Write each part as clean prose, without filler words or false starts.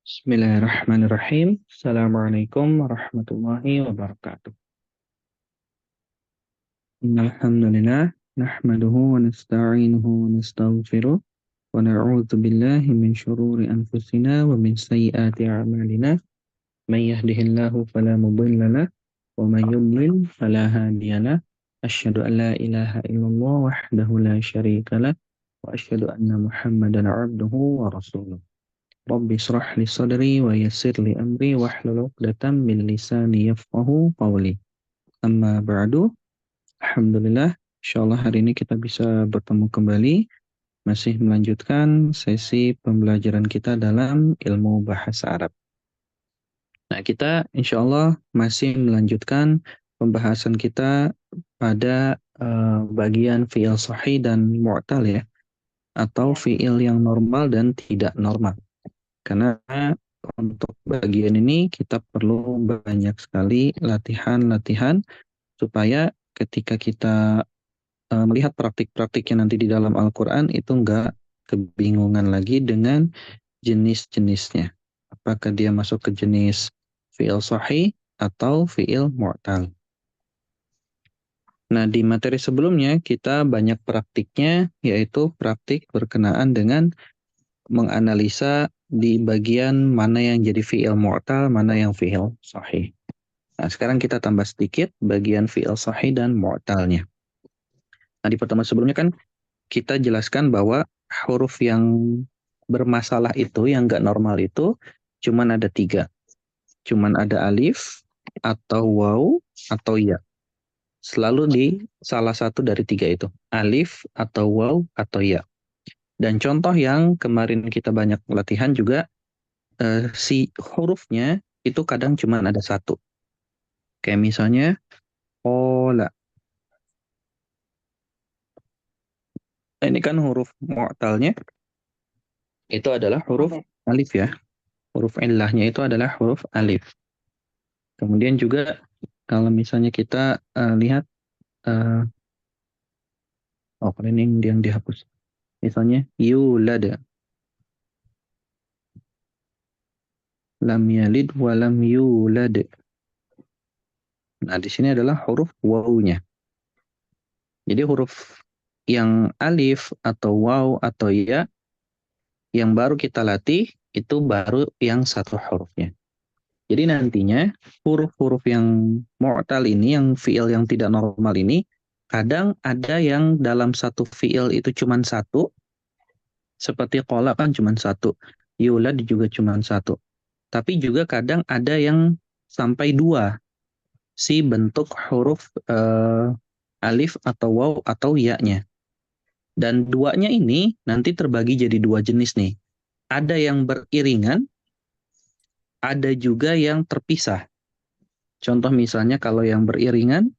Bismillahirrahmanirrahim. Assalamualaikum warahmatullahi wabarakatuh. Alhamdulillah, nahmaduhu wa nasta'inuhu wa nastaghfiruh wa na'udzu billahi min syururi anfusina wa min sayyiati a'malina. May yahdihillahu fala mudilla lah wa may yudlil fala hadiya lah. Asyhadu an la ilaha illallah wahdahu la syarika lah wa asyhadu anna Muhammadan 'abduhu wa rasuluh. Rabbi shrah li sadri wa yassir li amri wahlul 'uqdatam min lisani yafqahu qawli. Amma ba'du. Alhamdulillah, insyaallah hari ini kita bisa bertemu kembali masih melanjutkan sesi pembelajaran kita dalam ilmu bahasa Arab. Nah, kita insyaallah masih melanjutkan pembahasan kita pada bagian fi'il sahih dan mu'tal ya, atau fi'il yang normal dan tidak normal. Karena untuk bagian ini kita perlu banyak sekali latihan-latihan supaya ketika kita melihat praktik-praktiknya nanti di dalam Al-Quran itu enggak kebingungan lagi dengan jenis-jenisnya. Apakah dia masuk ke jenis fi'il sahih atau fi'il mu'tal. Nah, di materi sebelumnya kita banyak praktiknya, yaitu praktik berkenaan dengan menganalisa di bagian mana yang jadi fi'il mu'tal, mana yang fi'il sahih. Nah, sekarang kita tambah sedikit bagian fi'il sahih dan mu'talnya. Nah, di pertemuan sebelumnya kan kita jelaskan bahwa huruf yang bermasalah itu, yang nggak normal itu, cuman ada 3. Cuman ada alif, atau waw, atau ya. Selalu di salah satu dari 3 itu. Alif, atau waw, atau ya. Dan contoh yang kemarin kita banyak latihan juga, si hurufnya itu kadang cuma ada 1. Kayak misalnya, ola. Nah, ini kan huruf mu'talnya, itu adalah huruf alif ya. Huruf illahnya itu adalah huruf alif. Kemudian juga kalau misalnya kita lihat, uh, kalau ini yang dihapus. Misalnya, yulad. Lam yalid wa lam yulad. Nah, di sini adalah huruf wawunya. Jadi huruf yang alif atau waw atau ya yang baru kita latih itu baru yang 1 hurufnya. Jadi nantinya huruf-huruf yang mu'tal ini, yang fi'il yang tidak normal ini, kadang ada yang dalam satu fi'il itu cuma 1, seperti qala kan cuma 1, yulad juga cuma 1. Tapi juga kadang ada yang sampai 2, si bentuk huruf alif atau waw atau ya-nya. Dan 2-nya ini nanti terbagi jadi 2 jenis nih. Ada yang beriringan, ada juga yang terpisah. Contoh misalnya kalau yang beriringan,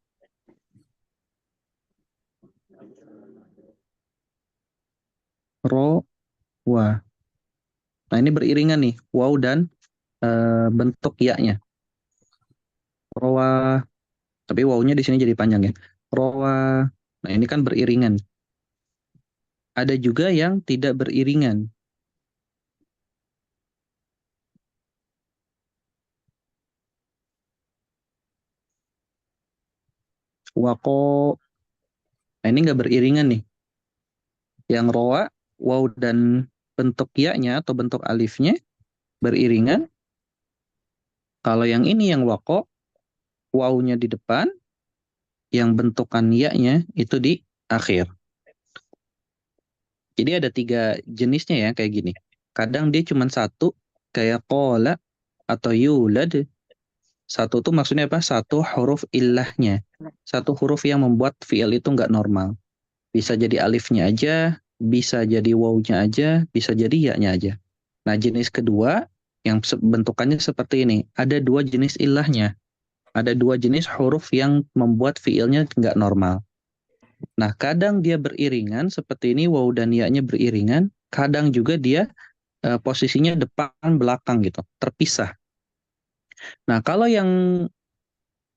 ro, wa. Nah, ini beriringan nih, waw dan bentuk ya-nya. Rowa, tapi waw-nya di sini jadi panjang ya. Rowa. Nah, ini kan beriringan. Ada juga yang tidak beriringan. Wako. Nah, ini nggak beriringan nih. Yang rowa, waw dan bentuk ya-nya atau bentuk alifnya beriringan. Kalau yang ini yang wako, waw-nya di depan, yang bentukan ya-nya itu di akhir. Jadi ada 3 jenisnya ya kayak gini. Kadang dia cuma 1, kayak qala atau yulad. 1 tuh maksudnya apa? 1 huruf illahnya. 1 huruf yang membuat fi'il itu nggak normal. Bisa jadi alifnya aja, bisa jadi waw-nya aja, bisa jadi ya-nya aja. Nah, jenis kedua yang bentukannya seperti ini. Ada 2 jenis illahnya. Ada 2 jenis huruf yang membuat fi'ilnya nggak normal. Nah, kadang dia beriringan seperti ini, waw dan ya-nya beriringan. Kadang juga dia posisinya depan belakang gitu, terpisah. Nah, kalau yang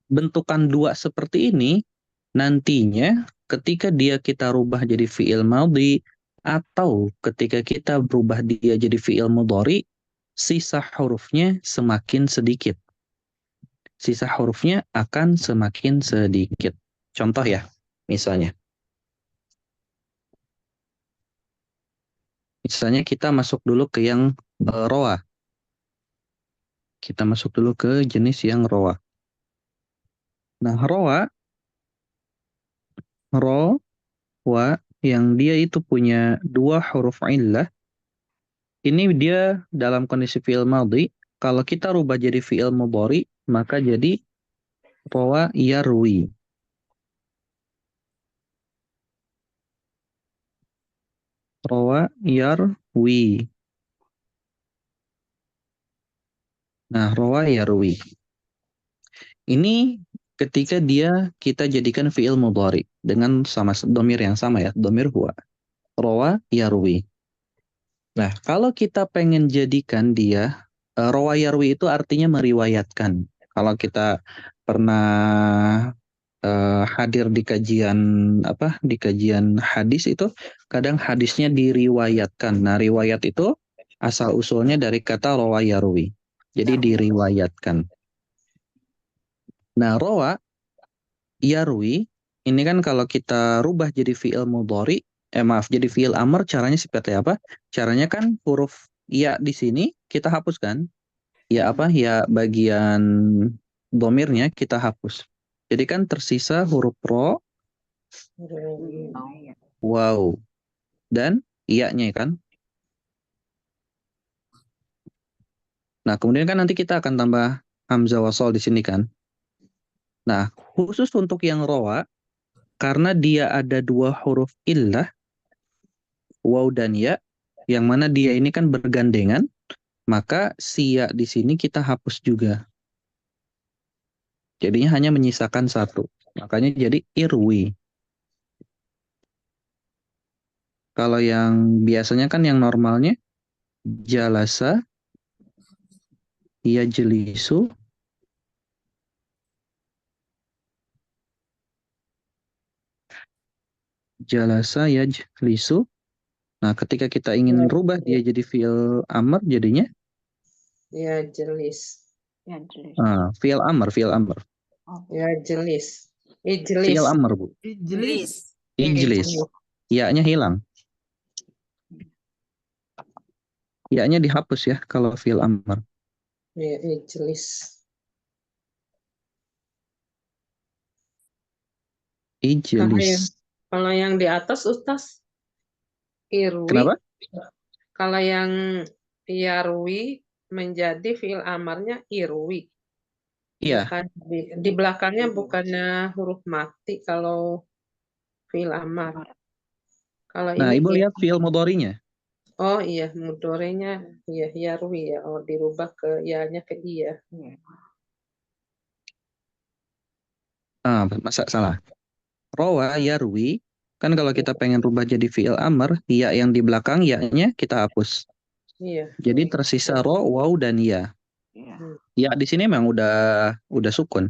bentukan 2 seperti ini, nantinya ketika dia kita rubah jadi fi'il madhi atau ketika kita berubah dia jadi fi'il mudhari, sisa hurufnya semakin sedikit. Sisa hurufnya akan semakin sedikit. Contoh ya, misalnya. Misalnya kita masuk dulu ke yang roa. Kita masuk dulu ke jenis yang roa. Nah, roa yang dia itu punya dua huruf illah, ini dia dalam kondisi fi'il madhi. Kalau kita rubah jadi fi'il mudhari, maka jadi roa yarwi. Roa yarwi. Nah, roa yarwi. Ini ketika kita jadikan fi'il mudhari dengan sama domir yang sama ya, domir huwa. Roa yarwi. Nah, kalau kita pengen jadikan dia roa yarwi itu artinya meriwayatkan. Kalau kita pernah hadir di kajian di kajian hadis itu kadang hadisnya diriwayatkan. Nah, riwayat itu asal usulnya dari kata rawa yarwi. Jadi diriwayatkan. Nah, rawa yarwi ini kan kalau kita rubah jadi fi'il mudhari, maaf jadi fi'il amr, caranya seperti apa? Caranya kan huruf ya di sini kita hapuskan. Ya ya bagian domirnya kita hapus. Jadi kan tersisa huruf ro, wow, dan iya-nya kan. Nah, kemudian kan nanti kita akan tambah hamzah wasol di sini kan. Nah, khusus untuk yang roa, karena dia ada dua huruf illah, waw dan ya, yang mana dia ini kan bergandengan, maka si ya di sini kita hapus juga. Jadinya hanya menyisakan satu. Makanya jadi irwi. Kalau yang biasanya kan yang normalnya, jalasa, yajlisu, jalasa, yajlisu. Nah, ketika kita ingin rubah dia jadi fi'il amr, jadinya Ya jelis. fi'il amr, fi'il amr. Ya jelis. Ijlis. Fi'il amr, Bu. Ijlis. Ijlis. Ya-nya hilang. Ya-nya dihapus ya kalau fi'il amr. Ya, ijlis. Ijlis. Kalau yang di atas Ustaz irwi. Kenapa? Kalau yang yarwi menjadi fi'il amarnya irwi. Iya. Bukan di belakangnya bukannya huruf mati kalau fi'il amar. Kalau Nah, ini Ibu lihat fi'il mudhari'nya. oh iya mudorenya iya yarwi ya. Oh dirubah ke ya-nya ke iya. Masa salah. Rawa yarwi, kan kalau kita pengen rubah jadi fi'il amr, ya yang di belakang ya-nya kita hapus. Iya. Jadi tersisa ro, waw, dan ya. Ya di sini memang udah sukun.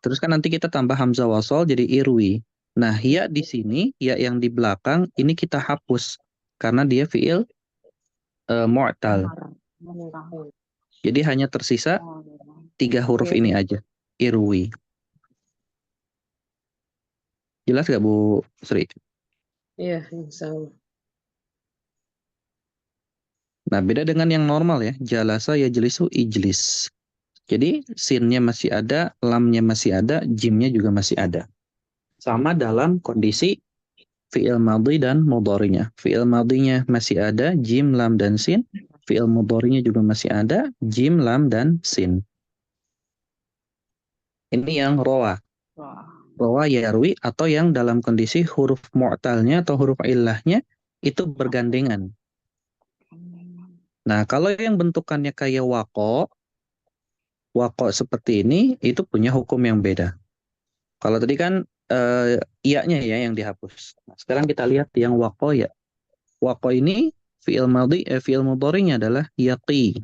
Terus kan nanti kita tambah hamzah wasol jadi irwi. Nah, ya di sini, ya yang di belakang ini kita hapus karena dia fi'il mu'tal. Jadi hanya tersisa 3 huruf ini aja. Irwi. Jelas gak Bu Sri? Iya, insya Allah. Nah, beda dengan yang normal ya. Jalasa yajlisu ijlis. Jadi sinnya masih ada, lamnya masih ada, jimnya juga masih ada. Sama dalam kondisi fi'il madhi dan mudhari'nya. Fi'il madhinya masih ada, jim, lam, dan sin. Fi'il mudhari'nya juga masih ada, jim, lam, dan sin. Ini yang roa. Roa yarwi atau yang dalam kondisi huruf mu'talnya atau huruf illahnya itu bergandengan. Nah, kalau yang bentukannya kayak wako seperti ini, itu punya hukum yang beda. Kalau tadi kan iya-nya ya yang dihapus. Nah, sekarang kita lihat yang wako ya. Wako ini fi'il madhi, fi'il mudhari'nya adalah yaqi.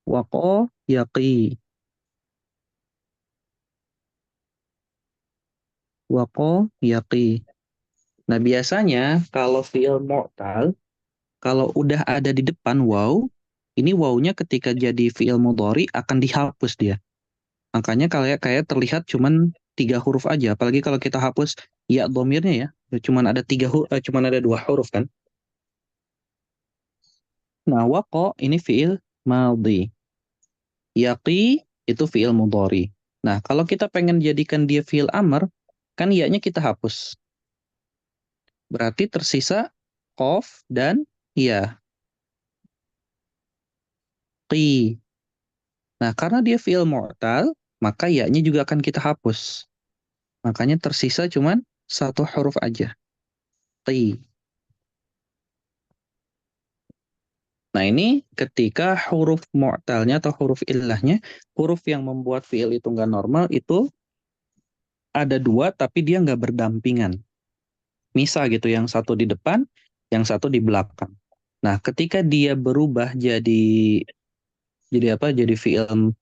Wako yaqi. Wako yaqi. Nah, biasanya kalau fi'il mu'tal, kalau udah ada di depan waw, ini wawunya ketika jadi fi'il mudhari akan dihapus dia. Makanya kayak terlihat cuman 3 huruf aja. Apalagi kalau kita hapus ya domirnya ya, cuman ada cuman ada 2 huruf kan. Nah, waqa ini fi'il madhi. Yaqi itu fi'il mudhari. Nah, kalau kita pengen jadikan dia fi'il amr, kan ya-nya kita hapus. Berarti tersisa qaf dan ya. Qi. Nah, karena dia fi'il mu'tal, maka ya-nya juga akan kita hapus. Makanya tersisa cuman 1 huruf aja. Qi. Nah, ini ketika huruf mu'talnya atau huruf illahnya, huruf yang membuat fi'il itu nggak normal, itu ada 2 tapi dia nggak berdampingan. Misal gitu, yang satu di depan, yang satu di belakang. Nah, ketika dia berubah jadi apa? Jadi fi'il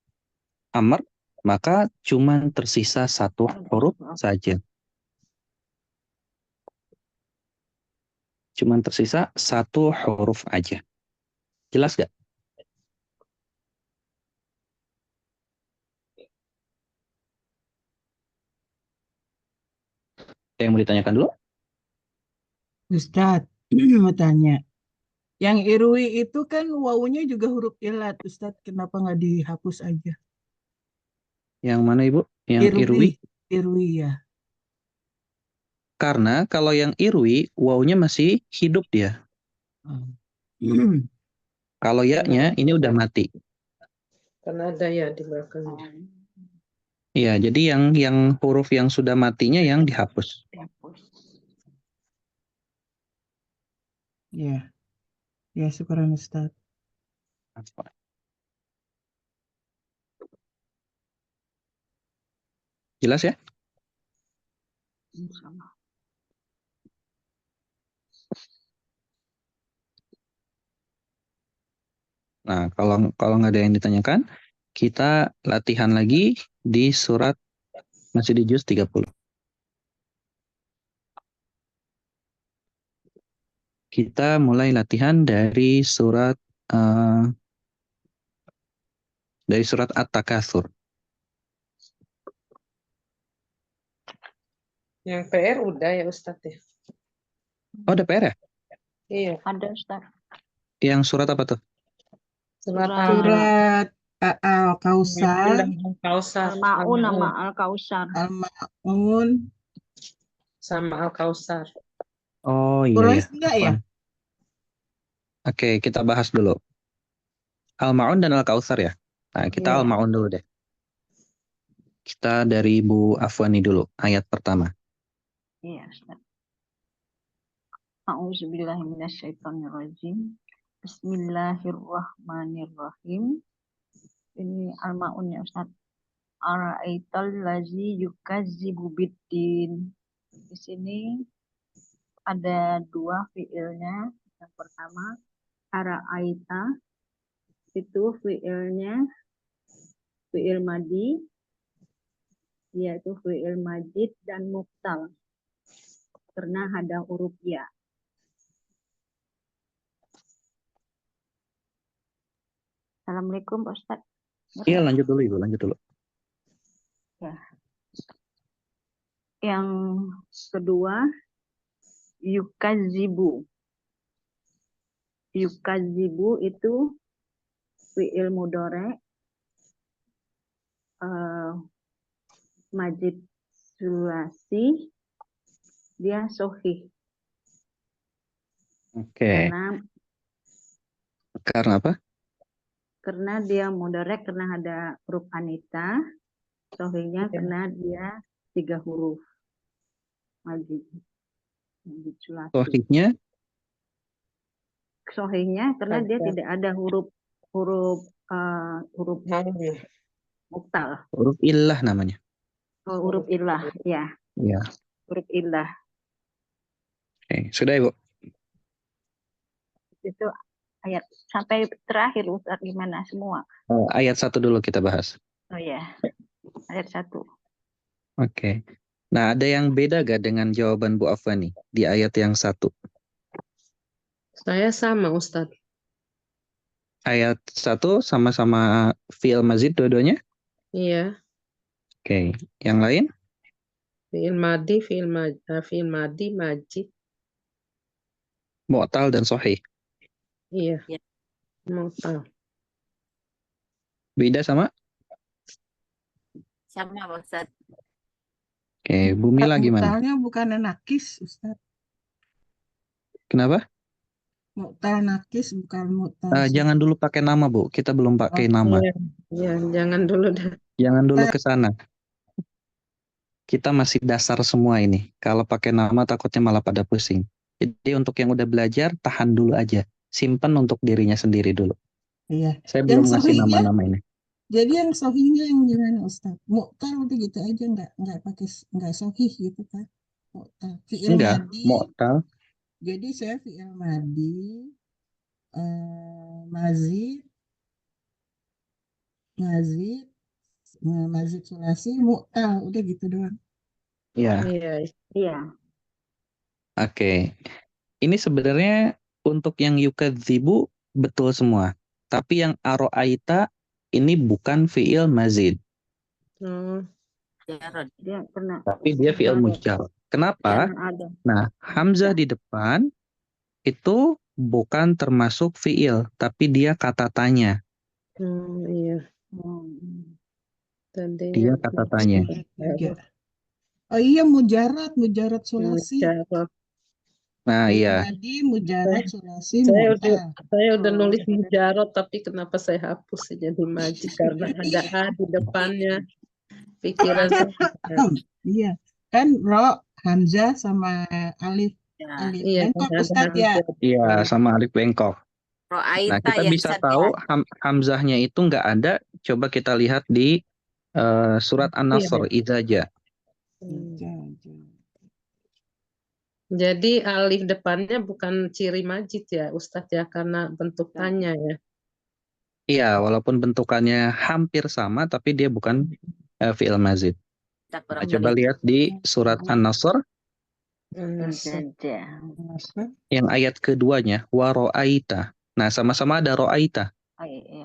amr, maka cuman tersisa 1 huruf saja. Cuman tersisa 1 huruf aja. Jelas gak? Ada yang mau ditanyakan dulu? Ustadz, mau tanya. Yang irwi itu kan wawunya juga huruf ilat, Ustadz. Kenapa nggak dihapus aja? Yang mana Ibu? Yang irwi? Irwi ya. Karena kalau yang irwi, wawunya masih hidup dia. Kalau ya-nya ini udah mati. Karena ada ya di belakangnya. Iya, jadi yang huruf yang sudah matinya yang dihapus. Ya, ya syukuran Ustadz. Jelas ya? Nah, kalau nggak ada yang ditanyakan, kita latihan lagi di surat, masih di juz 30. Kita mulai latihan dari surat At-Takatsur. Yang PR udah ya Ustadz ya? Oh, ada PR ya? Iya. Ada Ustaz. Yang surat apa tuh? Surat Surat Al-Kausar, Al-Kausar. Al-Ma'un sama Al-Kausar. Al-Ma'un. Sama Al-Kausar. Oh iya Quraisy ya. enggak ya? Oke, kita bahas dulu. Al-Ma'un dan Al-Kautsar ya. Nah, kita Iya. Al-Ma'un dulu deh. Kita dari Bu Afwani dulu, ayat pertama. Iya, Ustaz. A'udzubillahi minasyaitonirrajim. Bismillahirrahmanirrahim. Ini Al-Ma'un ya Ustaz. Ara'aital lazi yukadzibu biddin. Di sini ada 2 fiilnya. Yang pertama, ara'aita itu fiilnya fiil madi, yaitu fiil majid dan mubtal. Karena ada huruf ya. Assalamualaikum Pak Ustaz. Iya, lanjut dulu Ibu, lanjut dulu. Ya. Yang kedua, yukadzibu. Yukadzibu itu fi'il mudhari majid sulasi, dia sohih. Oke. Karena apa? Karena dia mudhari, karena ada huruf anita. Sohihnya karena dia 3 huruf. Majid sulasi. Sohihnya karena dia tidak ada huruf muktal. Huruf illah namanya. Oh, huruf illah, ya. Iya. Huruf illah. Oke, sudah Ibu. Itu ayat sampai terakhir Ustaz, gimana semua? Ayat 1 dulu kita bahas. Oh ya, ayat 1. Oke. Nah, ada yang beda gak dengan jawaban Bu Afwani di ayat yang 1? Saya sama Ustadz. ayat 1 sama-sama fi'il mazid dua-duanya? Iya, Oke. Yang lain? fi'il madi, fi'il madi, majid. Mu'tal dan sahih. Iya, Ya. mu'tal. Beda sama? Sama Pak Ustaz. Oke, Bu Mila gimana? Mu'talnya bukan nakis, Ustaz. Kenapa? Mu'tal nakis bukan mu'tal Jangan dulu pakai nama, Bu. Kita belum pakai nama. Iya, iya, jangan dulu dah. Jangan dulu ke sana. Kita masih dasar semua ini. Kalau pakai nama takutnya malah pada pusing. Jadi untuk yang udah belajar, tahan dulu aja. Simpan untuk dirinya sendiri dulu. Iya. Saya Yang belum ngasih sahihnya, nama-nama ini. jadi yang sahihnya yang gimana Ustaz? Mu'tal udah gitu aja, nggak pakai, nggak sahih gitu kan? Mu'tal. Fi'il Enggak, madi. mu'tal. Jadi saya fi'il madi, mazid, mazid, mazid sulasi, mu'tal, udah gitu doang. Ya, Iya, Iya. oke. Ini sebenarnya untuk yang yukadzibu betul semua. Tapi yang aro'aita ini bukan fi'il mazid. oh, Jarod. Dia pernah. Tapi dia fi'il mujarrad. Kenapa? Jangan ada. Nah, hamzah di depan itu bukan termasuk fi'il, tapi dia kata tanya. iya. Hmm. Dia Tadinya kata tanya. Tiga. Oh iya, mujarad sulasi. mujarab. Nah, Fi'il iya. madi, mujarad sulasi, Saya mu'tal. udah nulis mujarab, tapi kenapa saya hapus jadi majid karena ada A di depannya. Pikiran saya. Iya, kan ro, hamzah sama alif, Ya. alif Iya, bengkok ada Ustaz ya. hamzah. Iya, sama alif bengkok. Nah, Ro'aita kita yang bisa Ustaz tahu ya. hamzahnya itu nggak ada. Coba kita lihat di surat An-Nasr, idzaja. Jadi alif depannya bukan ciri majid ya, Ustadz ya, karena bentuk tanya ya. Iya, walaupun bentukannya hampir sama, tapi dia bukan fi'il mazid. Kita Nah, kurang coba lihat di surat An-Nasr saja. yang ayat keduanya, wa ro'aita. Nah, sama-sama ada ro'aita. Oh, iya.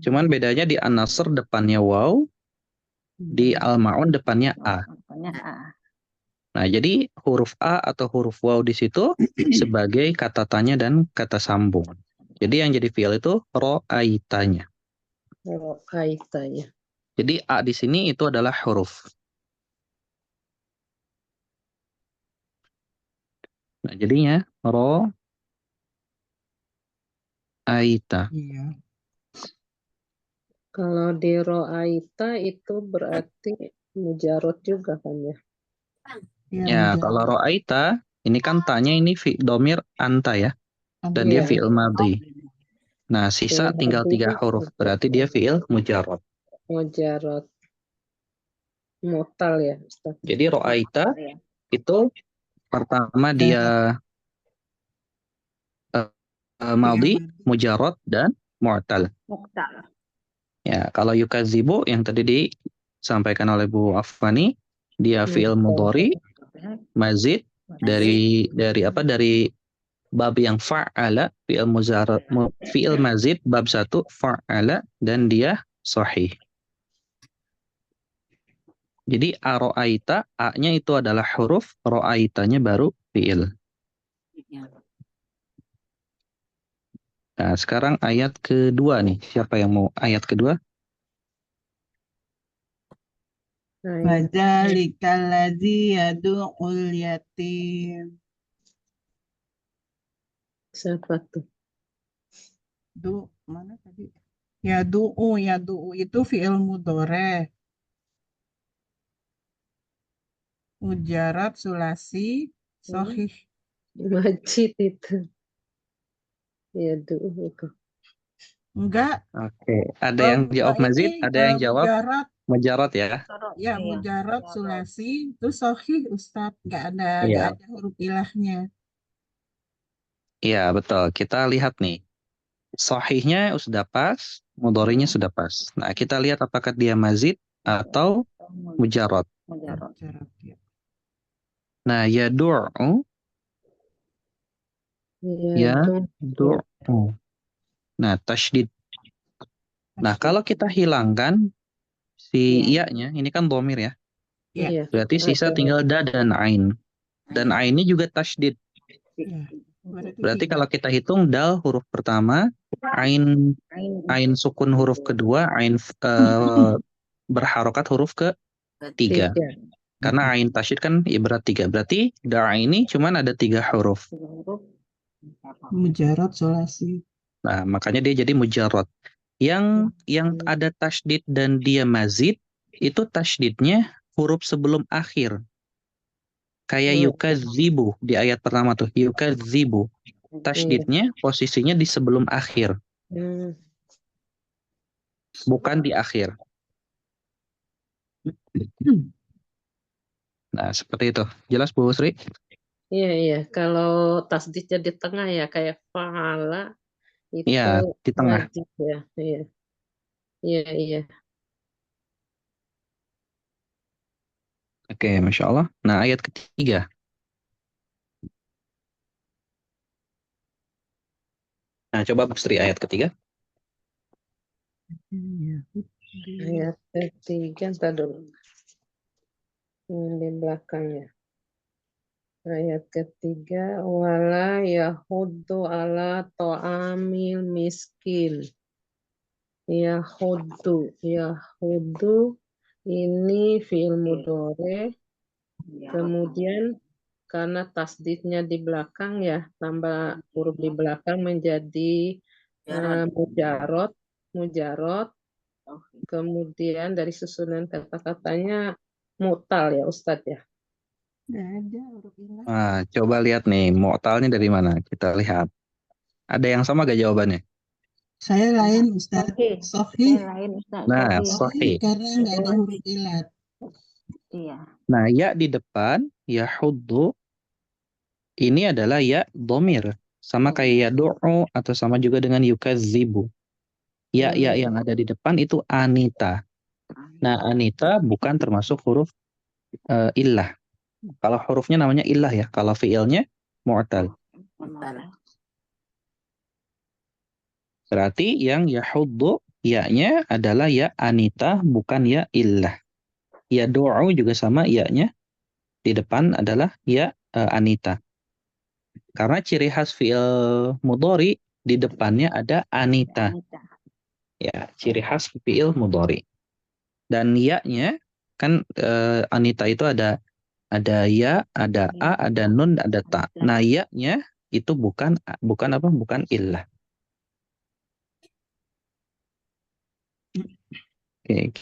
Cuman bedanya di An-Nasr depannya waw, di Al-Ma'un depannya a. Pokoknya Nah, jadi huruf a atau huruf waw di situ sebagai kata tanya dan kata sambung. Jadi yang jadi fi'il itu ro'aitanya. Oh, kaitannya. Jadi a di sini itu adalah huruf. Nah, jadinya ro'aita. Iya. Kalau di ro'aita itu berarti mujarot juga kan ya. Ya, kalau ro'aita, ini kan tanya ini domir anta ya. Dan dia Iya. fi'il madhi. Nah, sisa Fi'il tinggal 3 madhi, huruf. Berarti dia fi'il mujarrad. mujarot. Mu'tal ya, Ustaz. Jadi ro'aita itu pertama dia madhi, mujarrad, dan mu'tal. Muqtal. Ya, kalau yukadzibu yang tadi disampaikan oleh Bu Afani, dia fi'il mudhari, mazid dari bab yang fa'ala, fi'il mazid bab 1 fa'ala, dan dia sahih. Jadi aro'aita, a-nya itu adalah huruf, ro'aitanya baru fi'il. Nah, sekarang ayat kedua nih. Siapa yang mau ayat kedua? Fadzalikal ladzi yad'ul yatim. Siapa tuh? Mana tadi? Yadu'u itu fi'il mudhari. Mujarad sulasi sahih. Majid itu. Ya, dulu. Enggak. Oke, ada yang jawab mazid, ada yang jawab mujarrad ya. Ya, mujarad sulasi itu sahih Ustadz. Enggak Iya. ada huruf ilahnya. Iya, betul. Kita lihat nih. Sahihnya sudah pas, mudharinya sudah pas. Nah, kita lihat apakah dia mazid atau mujarrad. Mujarrad. Nah, yadu'u. Nah, tasydid. Nah, kalau kita hilangkan si iya-nya, ini kan dhamir ya. Ya. Iya. Berarti sisa tinggal da dan ain. Dan ain ini juga tasydid. Ya. Berarti tiga. kalau kita hitung dal huruf pertama, ain sukun huruf kedua, ain berharokat huruf ketiga. Tiga. Karena ain tasydid kan ibarat 3. Berarti da ini cuman ada 3 huruf. Mujarot solasi. Nah, makanya dia jadi mujarrad. Yang ada tasydid dan dia mazid, itu tasydidnya huruf sebelum akhir. Kayak yukadzibu di ayat pertama tuh, yukadzibu. Tasydidnya posisinya di sebelum akhir, Hmm. bukan di akhir. Nah, seperti itu. Jelas Bu Sri? Iya, iya. Kalau tasdidnya di tengah ya kayak fa'ala itu Iya, di tengah. wajib ya. Iya. Iya, iya. Oke, Masya Allah. Nah, ayat ketiga. Nah, coba Bu Sri ayat ketiga. Ayat ketiga, ntar dulu. Yang di belakangnya. Ayat ketiga, wala yahuddu ala ta'amil miskin. Yahuddu ini fi'il mudhari. Kemudian karena tasdidnya di belakang ya, tambah huruf di belakang menjadi mujarot. Kemudian dari susunan kata-katanya mutal ya Ustadz ya. Nggak ada huruf ilah. Nah, coba lihat nih, mu'talnya dari mana? Kita lihat. Ada yang sama gak jawabannya? Saya lain Ustaz. Sohih. lain Ustaz. Nah, Sohih. sahih. Karena nggak ada huruf ilat. Iya. Nah, ya di depan, yahuddu, ini adalah ya dhamir. Sama kayak yadu'u atau sama juga dengan yukadzibu. Ya yang ada di depan itu anita. Nah, anita bukan termasuk huruf illah. Kalau hurufnya namanya illah ya. Kalau fiilnya mu'tal. Berarti yang yahuddu, ya-nya adalah ya anita, bukan ya illah. Ya du'u juga sama, ya-nya di depan adalah ya anita. Karena ciri khas fiil mudhari di depannya ada anita. Ya, ciri khas fiil mudhari. Dan ya-nya kan anita itu ada ya, ada a, ada nun, ada ta. Nah, ya-nya itu bukan illah. Oke,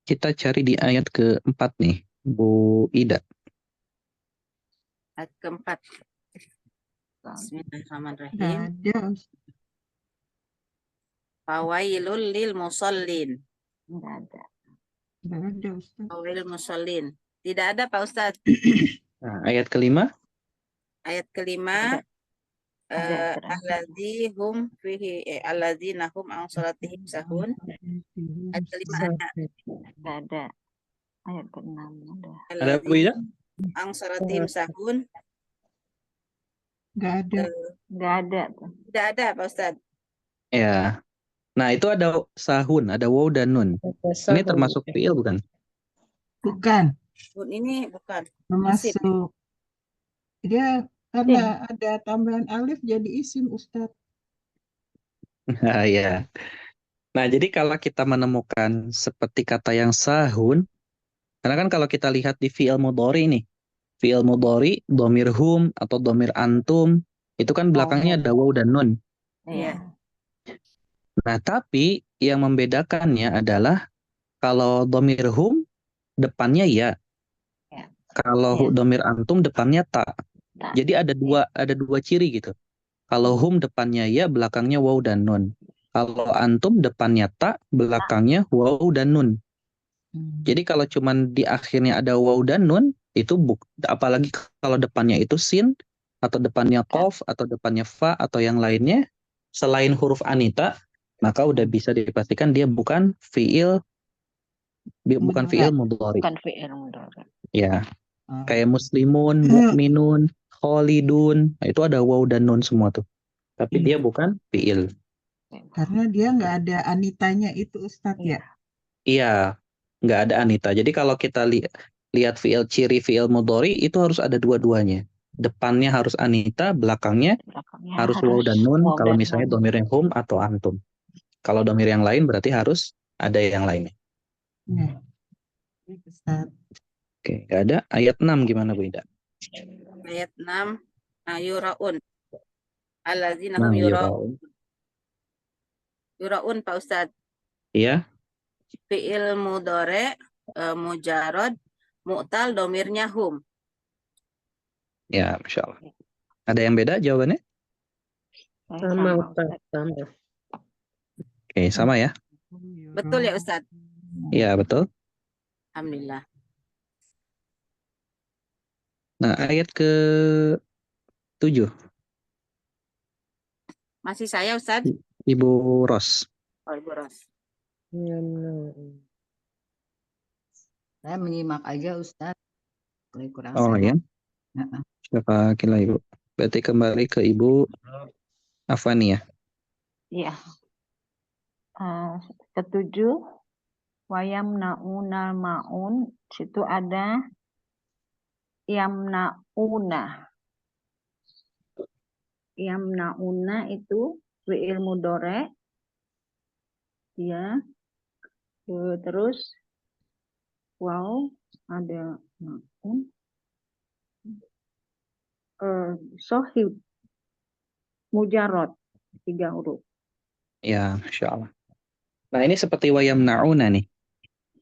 kita cari di ayat keempat nih, Bu Ida. Ayat keempat. Nggak Bismillahirrahmanirrahim. ada. Fawailul lil musallin. Nggak ada. Nggak ada Ustaz. Fawailul musallin. Tidak ada Pak Ustadz. Nah, ayat kelima. Ayat kelima. Ada. Alladzina hum an salatihim sahun. Ayat kelima ada. Nggak ada. Ayat ke-6 ada. Ada Bu Ida? An salatihim sahun. Nggak ada. Nggak ada. Tidak ada Pak Ustadz. Ya. Nah, itu ada sahun, ada waw dan nun. Ini termasuk fiil bukan? Bukan. Sahun ini bukan. Termasuk. Dia karena ada tambahan alif jadi isim Ustaz. Nah, ya. Nah, jadi kalau kita menemukan seperti kata yang sahun, karena kan kalau kita lihat di fiil mudhari ini, fiil mudhari, dhamir hum atau dhamir antum, itu kan belakangnya ada waw dan nun. Iya. Nah, tapi yang membedakannya adalah kalau dhamir hum depannya ya. Kalau dhamir antum depannya ta. Jadi ada dua ciri gitu. Kalau hum depannya ya, belakangnya waw dan nun. Kalau antum depannya ta, belakangnya waw dan nun. Jadi kalau cuman di akhirnya ada waw dan nun, itu apalagi kalau depannya itu sin, atau depannya qaf, atau depannya fa, atau yang lainnya, selain huruf anita, maka udah bisa dipastikan dia bukan fiil mudhari. Bukan fi'il mudhari. Ya, kayak muslimun, mukminun, khalidun, nah, itu ada waw dan nun semua tuh. Tapi dia bukan fiil. Karena dia nggak ada anitanya itu Ustadz ya. Iya, nggak ada anita. Jadi kalau kita lihat ciri fiil mudhari itu harus ada dua-duanya. Depannya harus anita, belakangnya Belakangnya harus waw harus dan nun waw kalau dan misalnya nun. domirnya hum atau antum. Kalau domir yang lain berarti harus ada yang lainnya. Ya, baik, Ustadz. Oke, nggak ada. Ayat 6 gimana Bu Ida? Ayat 6. Yuraun. Alladzina Nah, hum yuraun. yuraun Pak Ustadz. Iya, Fi'il mudhari mujarad mu'tal domirnya hum. ya, Masya Allah. Ada yang beda jawabannya? Sama Ustaz, Ustaz. sama. Oke, sama ya? Betul ya Ustadz? Iya, betul. Alhamdulillah. Nah, ayat ke-7. Masih saya Ustadz? Ibu Ros. Oh Ibu Ros. Saya menyimak aja Ustadz. Kurang Oh ya, sehat. Heeh. siapa kira Ibu? Berarti kembali ke Ibu Afani ya? Iya. Ketujuh, wayamnaunal maun, situ ada yamnauna. Yamnauna itu fi'il mudhari, ya. Terus wow ada maun. Sohib mujarrad 3 huruf. Ya, Masya Allah. Nah, ini seperti wayam na'una nih.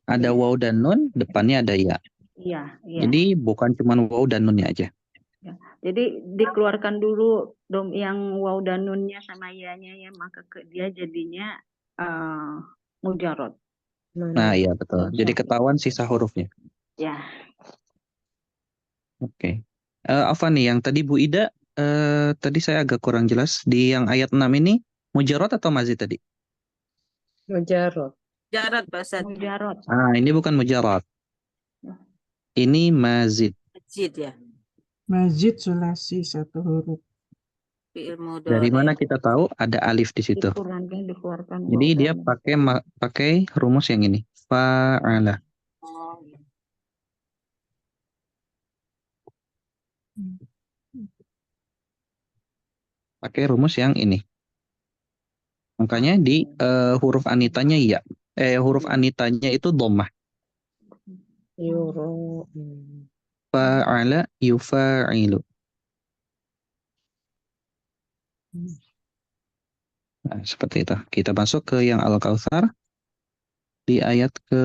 Ada waw dan nun, depannya ada ya. Iya, iya. Jadi bukan cuma waw dan nunnya aja. Jadi dikeluarkan dulu yang waw dan nunnya sama ya-nya ya, maka dia jadinya mujarrad. Nah, iya betul. Jadi ketahuan sisa hurufnya. Ya. Oke. Afani, yang tadi Bu Ida, tadi saya agak kurang jelas. Di yang ayat 6 ini, mujarrad atau mazid tadi? Mujarrad. Mujarrad Pak Ustadz. Mujarrad. Ah, ini bukan mujarrad. Ini mazid. Masjid ya. Masjid sulasi 1 huruf. Fi'il Dari mudhari. mana kita tahu ada alif di situ? Dikeluarkan Jadi waw dia dan pakai rumus yang ini. Fa'ala. Oh, Pakai rumus yang ini. Makanya di huruf anitanya iya. Huruf anitanya itu dhammah. Yuro. Fa'ala yufa'ilu. Nah, seperti itu. Kita masuk ke yang Al-Kautsar di ayat ke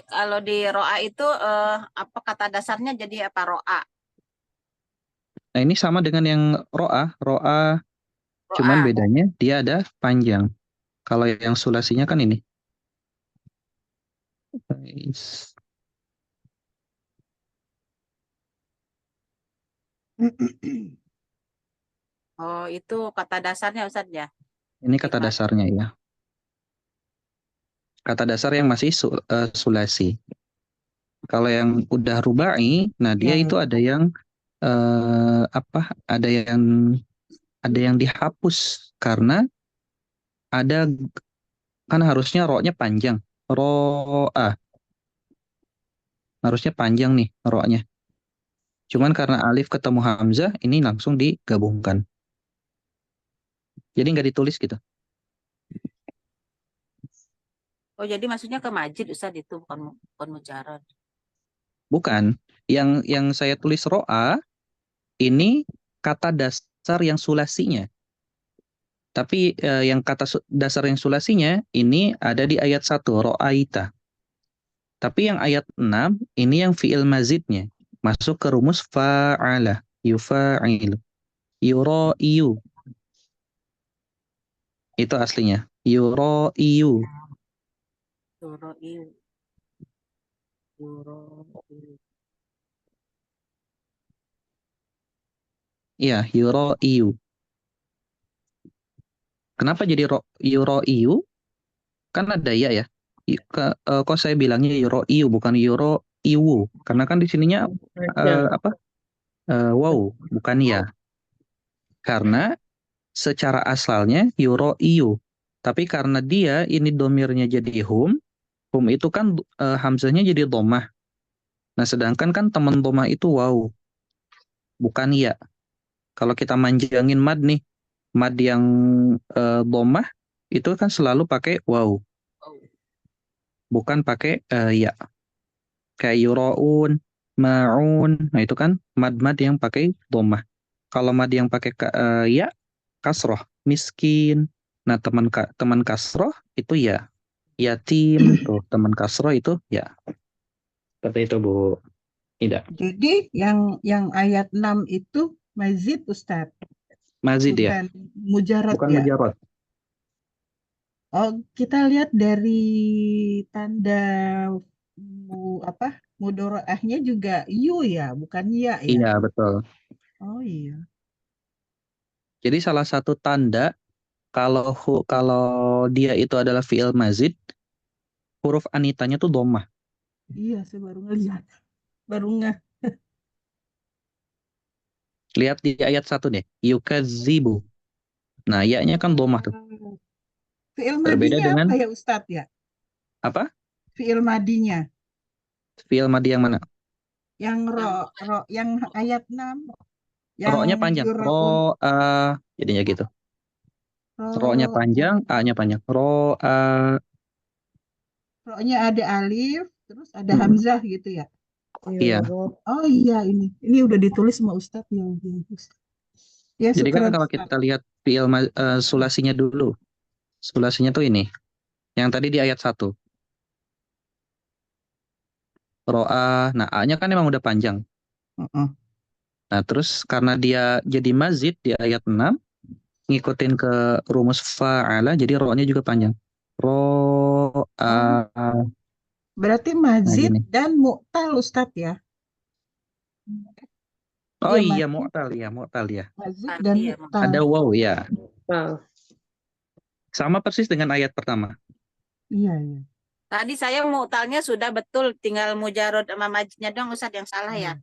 kalau di ro'a itu apa kata dasarnya jadi apa ro'a? Nah, ini sama dengan yang ro'a. Ro'a cuman bedanya dia ada panjang. Kalau yang sulasinya kan ini. Oh, itu kata dasarnya Ustadz ya? Ini kata dasarnya ya. Kata dasar yang masih sulasi. Kalau yang udah rubai, nah dia itu ada yang ada yang dihapus karena ada kan harusnya ro-nya panjang. Ro'a. Harusnya panjang nih ro-nya. Cuman karena alif ketemu hamzah ini langsung digabungkan. Jadi nggak ditulis gitu. Oh, jadi maksudnya ke masjid Ustadz itu bukan mujarrad. Bukan. Yang saya tulis ro'a ini kata dasar yang sulasinya. Tapi yang kata dasar yang sulasinya ini ada di ayat 1, ro'aita. Tapi yang ayat 6 ini yang fi'il mazidnya. Masuk ke rumus fa'ala, yufa'ilu, yura'iyu. Itu aslinya. Yura'iyu. Yura'iyu. Iya, yura'iyu. Kenapa jadi yura'iyu? Kan ada ya. Kok saya bilangnya yura'iyu bukan yura'iyu? Karena kan di sininya wow, bukan ya. Karena secara asalnya yuraiyu. Tapi karena dia ini domirnya jadi hum itu kan hamzahnya jadi domah. Nah, sedangkan kan teman domah itu waw, bukan ya. Kalau kita manjangin mad nih, mad yang domah itu kan selalu pakai waw, bukan pakai ya. Kayak yuraun, ma'un. Nah, itu kan mad-mad yang pakai domah. Kalau mad yang pakai ya, kasroh, miskin. Nah, teman kasroh itu ya. Yatim, tuh teman kasroh itu ya. Seperti itu, Bu Ida. Jadi yang ayat 6 itu mazid Ustadz, Mazid ya, bukan mujarad bukan ya. mujarad. Oh, kita lihat dari tanda mudoroahnya juga yu ya, bukan ya ya. Iya, betul. Oh iya. Jadi salah satu tanda kalau dia itu adalah fi'il mazid, huruf anitanya tuh domah. Iya, saya baru ngeliat. Baru ngeh. Lihat di ayat 1 deh. Yukadzibu. Nah, ya-nya kan domah tuh. Fi'il Berbeda madinya dengan apa ya Ustadz ya? apa? Fi'il madinya. Fi'il madi yang mana? Yang yang ayat 6. Yang Ro-nya panjang. yuraun. Jadinya gitu. Ro-nya Ro, panjang, A-nya panjang. ro-nya ada alif, terus ada Mm, hamzah gitu ya. iya. Yuro. Oh iya ini udah ditulis sama Ustadz ya. Bagus. Ya Jadi kan syukran kalau Ustadz. kita lihat sulasinya dulu. Sulasinya tuh ini. Yang tadi di ayat 1. Ro'a. Nah, A-nya kan emang udah panjang. Heeh. Nah, terus karena dia jadi mazid di ayat 6, ngikutin ke rumus fa'ala, jadi ro-nya juga panjang. Ro'a. Oh, berarti Nah, mazid gini. dan mu'tal Ustadz ya. Oh Iya iya, mazid, mu'tal ya. mazid dan Arti ya, mu'tal. Ada waw ya. Wow. Sama persis dengan ayat pertama. Iya iya. Tadi saya mu'talnya sudah betul, tinggal mujarod sama majidnya dong Ustadz yang salah ya.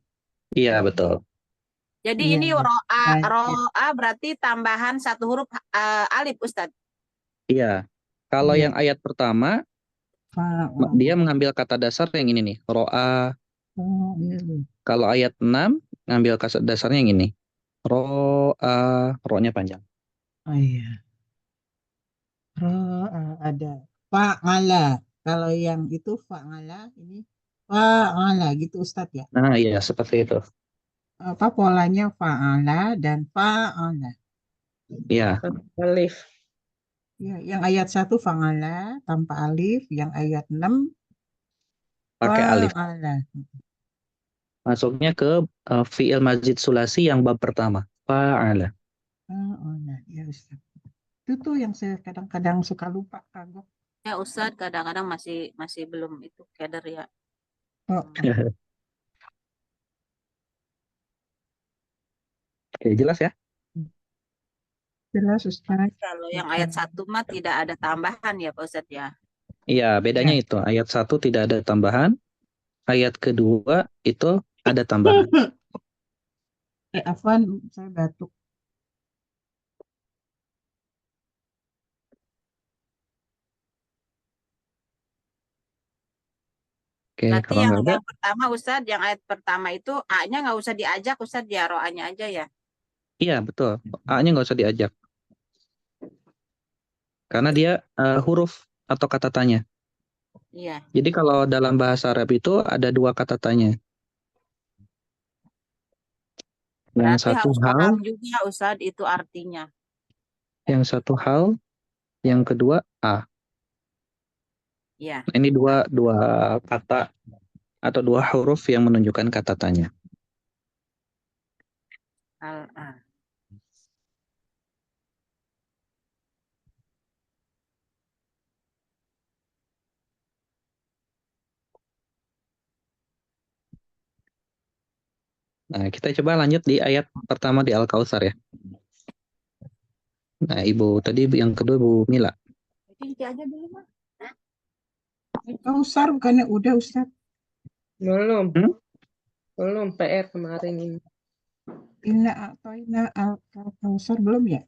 Iya, betul. Jadi Iya, ini iya. Mazid. ro'a berarti tambahan satu huruf alif Ustadz. Iya. Kalau Iya. yang ayat pertama, dia mengambil kata dasar yang ini nih, ro'a. Oh, iya, iya. Kalau ayat 6, ngambil kata dasarnya yang ini. Ro'a, ro-nya panjang. Oh iya. Ada fa'ala. Kalau yang itu fa'ala, ini fa'ala gitu Ustadz ya. Nah, iya, seperti itu. Apa polanya fa'ala dan fa'ala. Iya, Alif. Ya, yang ayat 1 fa'ala tanpa alif, yang ayat 6 pakai alif. fa'ala. Masuknya ke fi'il mazid sulasi yang bab pertama. Fa'ala. Fa'ala, ya Ustaz. Itu tuh yang saya kadang-kadang suka lupa kagok. Ya Ustadz kadang-kadang masih belum itu keder ya. Oh, Oke, jelas ya? jelas Ustaz. Kalau yang ayat 1 mah tidak ada tambahan ya Pak Ustadz ya. Iya, bedanya Ya. itu. Ayat 1 tidak ada tambahan. Ayat kedua itu ada tambahan. Afwan, saya batuk. Oke, Berarti kalau nggak ada, yang pertama Ustadz, yang ayat pertama itu A-nya nggak usah diajak Ustadz, ya roa-nya aja ya. iya betul. A-nya nggak usah diajak. Karena dia huruf atau kata tanya. Iya. Jadi kalau dalam bahasa Arab itu ada dua kata tanya. Yang Berarti satu harus hal, paham juga Ustadz itu artinya. yang kedua A. Iya. Nah, ini dua kata atau dua huruf yang menunjukkan kata tanya. Al-A. Nah, kita coba lanjut di ayat pertama di Al-Kautsar ya. Nah, tadi yang kedua Bu Mila. Itu aja dulu mah. Kausar bukannya udah Ustaz? Belum. Hmm? Belum PR kemarin ini. Inna al-kausar belum ya?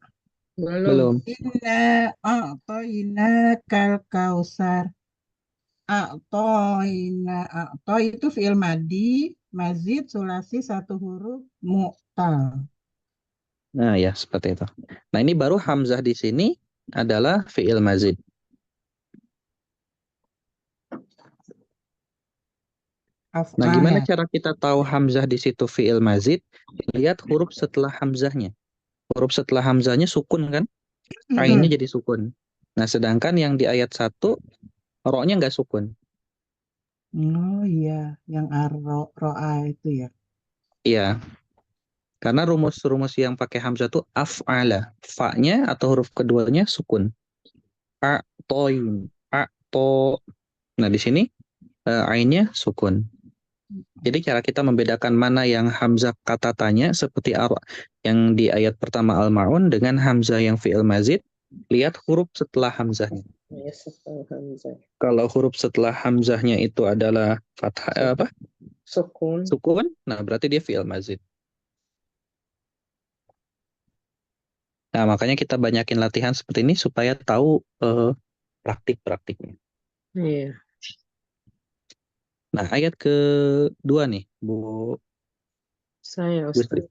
Belum. Inna a'toina kal kausar. A'to itu fi'il madi, mazid, sulasi, satu huruf, mu'tal. Nah, ya seperti itu. Nah, ini baru hamzah di sini adalah fi'il mazid. Nah, gimana Af'ala. cara kita tahu hamzah di situ fi'il mazid? Lihat huruf setelah hamzahnya. Huruf setelah hamzahnya sukun kan? Ainnya jadi sukun. Nah, sedangkan yang di ayat 1, ro-nya nggak sukun. Oh iya, yang ro'a itu ya. Iya, karena rumus-rumus yang pakai hamzah itu af'ala. Fa-nya atau huruf keduanya sukun. A-toin. A-to. Nah, di sini ainnya sukun. Jadi cara kita membedakan mana yang hamzah kata tanya seperti yang di ayat pertama Al-Ma'un dengan hamzah yang fi'il mazid, lihat huruf setelah hamzahnya. Ya, setelah hamzah. Kalau huruf setelah hamzahnya itu adalah fathah apa? Sukun. Sukun, nah berarti dia fi'il mazid. Nah, makanya kita banyakin latihan seperti ini supaya tahu praktik-praktiknya. Iya. Nah, ayat kedua nih, Bu Saya Gustri.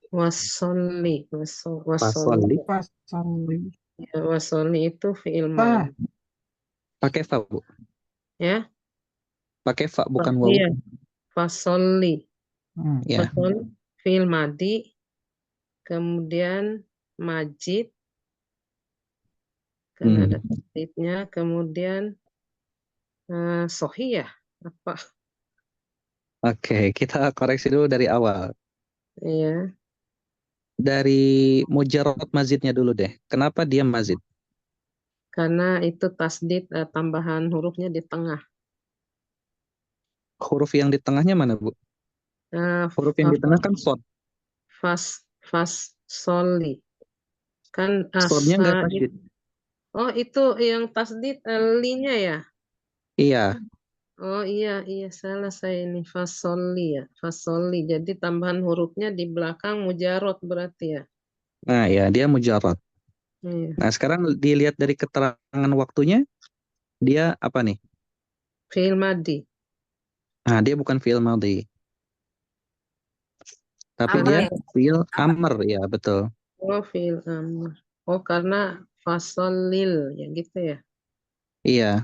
Ustaz. Wasolli. Fasolli. Fasolli. Ya, wasolli itu fi'il Fa. madhi. Pakai fa, Bu. Ya. Pakai fa, bukan waw. Iya. Fasolli. Ya. Fasol fi'il madhi. Kemudian majid. Karena ada tasdidnya. Kemudian sohih ya. Apa? Oke, kita koreksi dulu dari awal. Iya. Dari mujarrad mazidnya dulu deh. Kenapa dia mazid? Karena itu tasdid tambahan hurufnya di tengah. Huruf yang di tengahnya mana, Bu? Huruf yang di tengah kan sod. Soli. Kan Sodnya asa. nggak tasdid. Oh, itu yang tasdid li-nya ya? Iya. Oh iya, salah saya ini. Fasoli ya. Fasoli. Jadi tambahan hurufnya di belakang mujarot berarti ya. Nah, ya, dia mujarrad. Iya. Nah, sekarang dilihat dari keterangan waktunya, dia apa nih? Fi'il madi. Nah, dia bukan fi'il madhi. Tapi Amr dia ya. fi'il Amr. amr, ya betul. Oh, fi'il amr. Oh, karena fasolil ya gitu ya. Iya.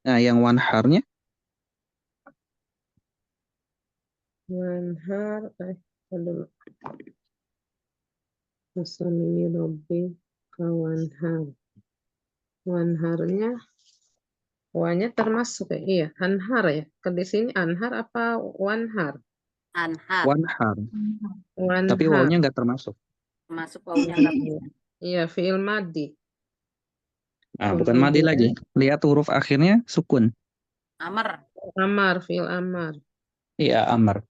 Nah, yang wanharnya, Wanhar. Aduh. Fasoli robbi kawanhar. Wanharnya. Wanya termasuk ya? Iya, anhar ya. Ke di sini anhar apa wanhar? Anhar. wanhar. Tapi Wanhar. wawnya nggak termasuk. Masuk wawunya nggak Iya, fi'il madi. Nah, bukan madhi Kemudian lagi. Lihat huruf akhirnya sukun. Amr. amar, fi'il amar. Iya, amr.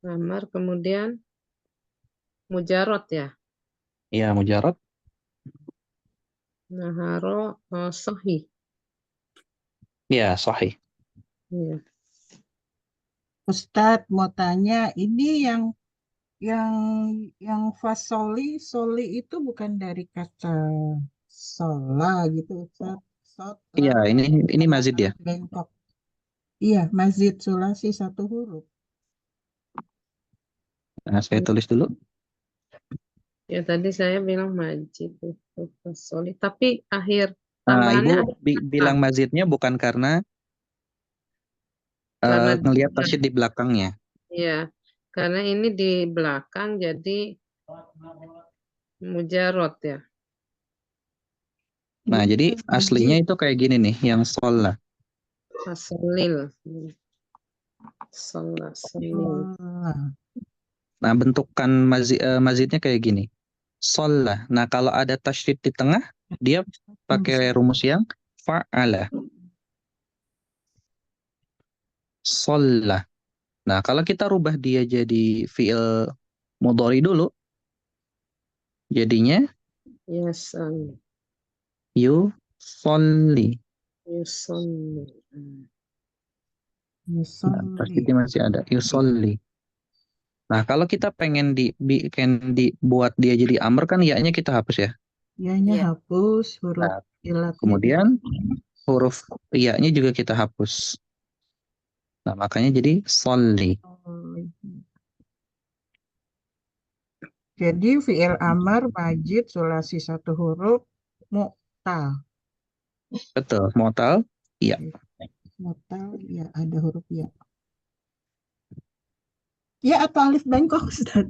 Amar, kemudian mujarot ya. Iya, mujarrad. Naharo sohi. Iya, sahih. Iya. Ustadz mau tanya, ini yang yang soli itu bukan dari kata sola gitu, Ustadz. Iya, ini Sama mazid ya. bengkok. Iya, mazid sulasi satu huruf. Nah, saya tulis dulu. Ya tadi saya bilang majid itu soli. Tapi akhir Ibu tambahannya ada bilang mazidnya bukan karena karena ngelihat tasyid di belakangnya. ya, karena ini di belakang jadi mujarot ya. Nah, jadi aslinya itu kayak gini nih, yang sholah. Fasolil. Solil. Sola. Nah, bentukan mazidnya kayak gini. Sholah. Nah, kalau ada tasydid di tengah, dia pakai rumus yang fa'ala. Sholah. Nah, kalau kita rubah dia jadi fi'il mudhari dulu, Jadinya Yasan. yusolli. Yusolli. Nah, Yusolli. pasti masih ada yusolli. Nah, kalau kita pengen dibuat dia jadi amr kan ya-nya kita hapus ya. Ianya Iya. hapus, huruf Nah, ilatnya kemudian huruf ya-nya juga kita hapus. Nah, makanya jadi solli. disolli. Jadi fi'il amar, majid, sulasi satu huruf, mu'tal. Betul, motal. Iya. Mu'tal, ya ada huruf ya. Ya atau alif bengkok, Ustaz?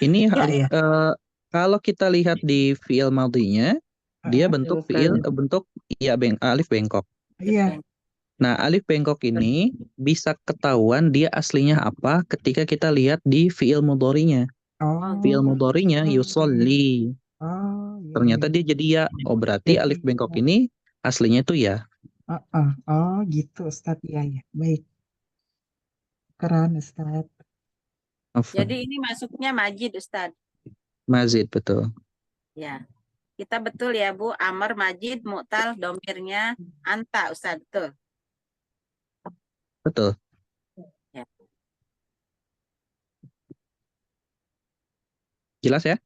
Ini Ya, ya. kalau kita lihat di fiil madhinya, dia bentuk alif bengkok. Iya. Nah, alif bengkok ini bisa ketahuan dia aslinya apa ketika kita lihat di fiil mudhari'nya. Oh, Fiil mudhari'nya yusolli. oh, iya, Ternyata iya. dia jadi ya. Oh, berarti Jadi, alif bengkok ini aslinya itu ya. Oh, gitu, Ustaz. Ya, ya. Baik. Keren, Ustaz. Afwan. Jadi ini masuknya majid, Ustaz. Mazid, betul. Ya. Kita betul ya, Bu. Amr, majid, mu'tal, domirnya anta, Ustaz. Betul. Betul. Ya. Jelas ya?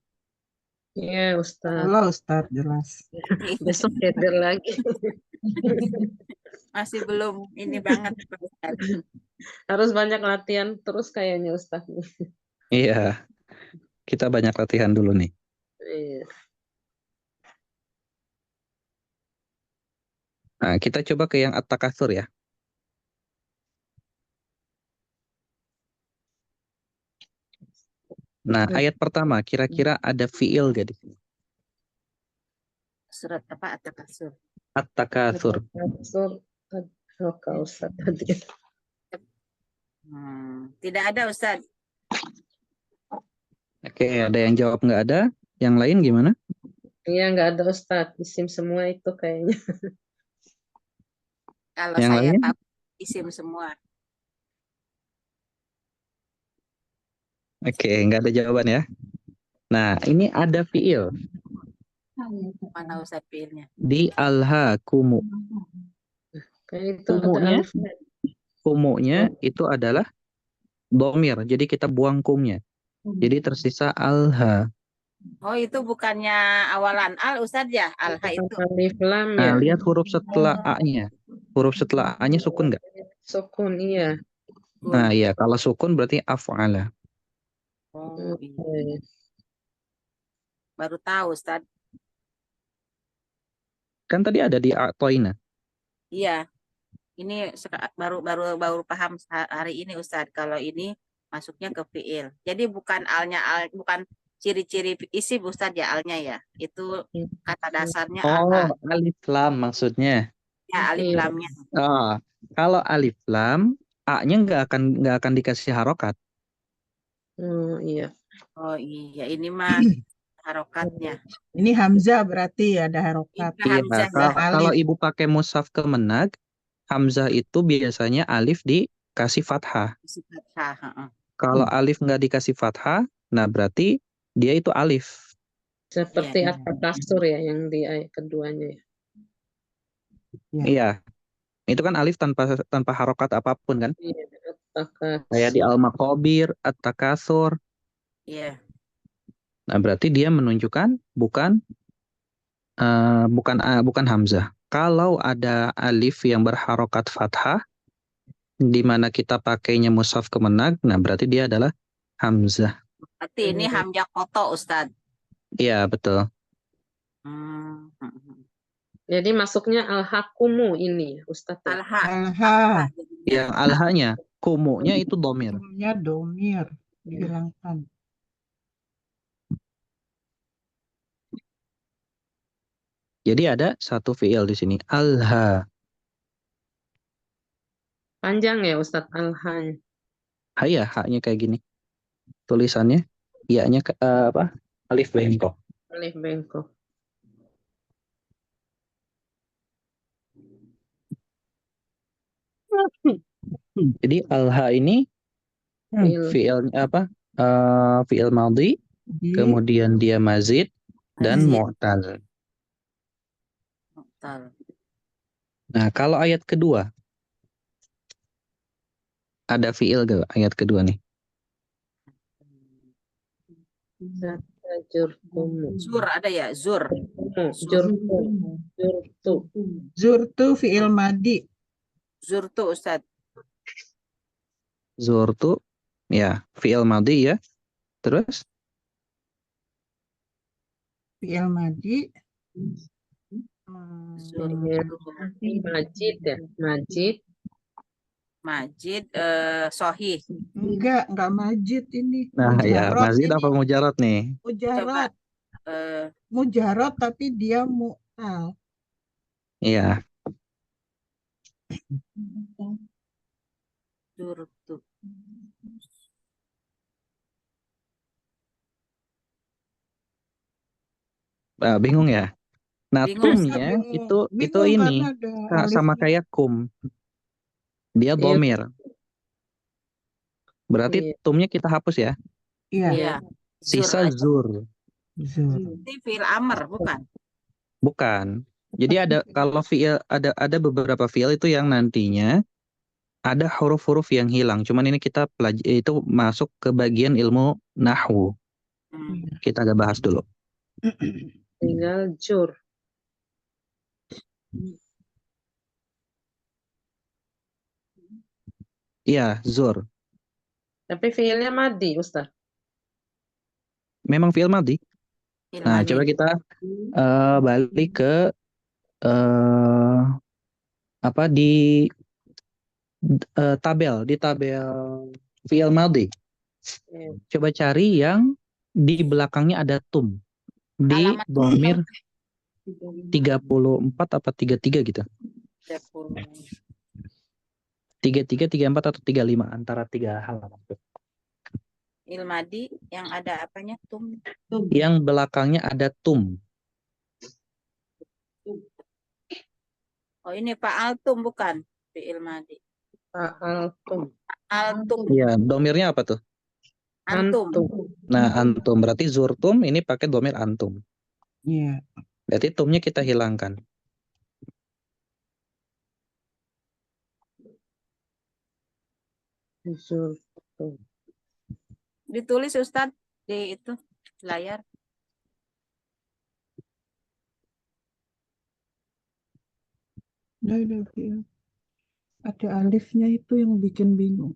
Iya, Ustaz. Allah, Ustaz, jelas. Besok header lagi. Masih belum ini banget, Ustaz. Harus banyak latihan terus kayaknya Ustaz. Iya. Kita banyak latihan dulu nih. Iya. Nah, kita coba ke yang at-takatsur ya. Nah, ayat pertama kira-kira ada fiil gak di sini? Surat apa? At-Takatsur. At-takatsur. Oke, Ustaz tadi. Tidak ada, Ustaz. Oke, ada yang jawab nggak ada. Yang lain gimana? Iya, nggak ada Ustaz. Isim semua itu kayaknya. Kalau Yang saya lain? tahu isim semua. Oke, nggak ada jawaban ya. Nah, ini ada fiil Mana Ustaz fiilnya? di alhaakumu. Kayak itu ada Kumunya, alifnya. kumunya itu adalah domir. Jadi kita buang kumnya. Jadi tersisa alha. Oh, itu bukannya awalan al, Ustaz ya? Alha itu. Alif lam Nah, ya. lihat huruf setelah A-nya. Huruf setelah A-nya sukun nggak? Sukun, iya. Nah, iya. Kalau sukun berarti af'ala. Oh, iya. Iya. Baru tahu, Ustaz. Kan tadi ada di a'toina. Iya. Ini baru paham hari ini, Ustaz. Kalau ini masuknya ke fiil. Jadi bukan bukan ciri-ciri isim, Ustaz ya, alnya ya. Itu kata dasarnya alha. Oh, alif lam maksudnya. Ya, alif Iya. lamnya. Oh, kalau alif lam, A-nya nggak akan dikasih harokat. Oh, iya. Oh iya, ini mah harokatnya. Ini Hamzah berarti ada harokat. Iya, Hamzah ya. Kalau ibu pakai mushaf kemenag, Hamzah itu biasanya alif dikasih fathah. Fathah, heeh. Kalau alif nggak dikasih fathah, nah berarti dia itu alif. Seperti Iya. at-takatsur ya yang di ayat keduanya ya. Ya. Iya. Itu kan alif tanpa harokat apapun kan? Iya, Kayak di at-takatsur. al-maqabir, at-takatsur. Iya. Nah, berarti dia menunjukkan bukan hamzah. Kalau ada alif yang berharokat fathah, di mana kita pakainya mushaf kemenag, nah berarti dia adalah hamzah. Berarti ini hamzah koto, Ustaz. Iya, betul. Jadi masuknya al-hakumu ini, Ustaz. Ya? Alha. Alha. Yang alhanya, kumunya itu domir. Kumunya domir. Dihilangkan. Jadi ada satu fiil di sini, alha. Panjang ya Ustaz al-hanya. Ya, haknya kayak gini. Tulisannya, iya-nya alif bengkok. Alif bengkok. Jadi alha ini fiilnya fiil madhi Di kemudian dia mazid, dan Mazid, mu'tal. mu'tal. Nah, kalau ayat kedua, ada fiil gak ayat kedua nih? Jurtumu. Zur ada ya, zur. Jurtum. Jurtu. zurtu fi'il madi. Zur tuh Ustadz. Zurtu, ya, fiil madhi ya. Terus, Fi'il madi. Zur Ya, tuh. Majid ya. Majid. Majid, sohih. Enggak majid ini. nah ya, Mujarot mazid ini. apa mujarot nih? Mujarot. Eh, Mujarot tapi dia mu'tal. Iya, zur tuh. bingung ya. Nah, Bingung, Ustaz tumnya bingung. itu Bingung karena ini ada sama alifnya. kayak kum. Dia Iya. domir. Berarti Iya. tumnya kita hapus ya. Iya. Iya. Zur Sisa aja. zur. Zur. Ini fi'il amr, bukan? Bukan. Jadi ada kalau fiil ada beberapa fiil itu yang nantinya ada huruf-huruf yang hilang. Cuman ini kita itu masuk ke bagian ilmu nahwu. Hmm. Kita agak bahas dulu. Tinggal jur. Iya, zur. Tapi fiilnya madi, Ustaz. Memang fiil madhi. Fi'il Nah, madhi. coba kita balik ke apa di tabel fiil madhi. Iya. Coba cari yang di belakangnya ada tum. Di Halaman domir 34 apa 33 gitu. 30. 33, 34 atau 35 antara 3 halaman. Fi'il madhi yang ada apanya? Tum. Yang belakangnya ada tum. Oh, ini fa'altum bukan? Fi'il madhi. Fa'altum. Altum, Iya, domirnya apa tuh? antum. Antum. Nah, antum berarti zurtum ini pakai domir antum. Iya. Berarti tumnya kita hilangkan. Jurtum. Ditulis Ustadz di itu layar. Udah, fi'il. Ada alifnya itu yang bikin bingung.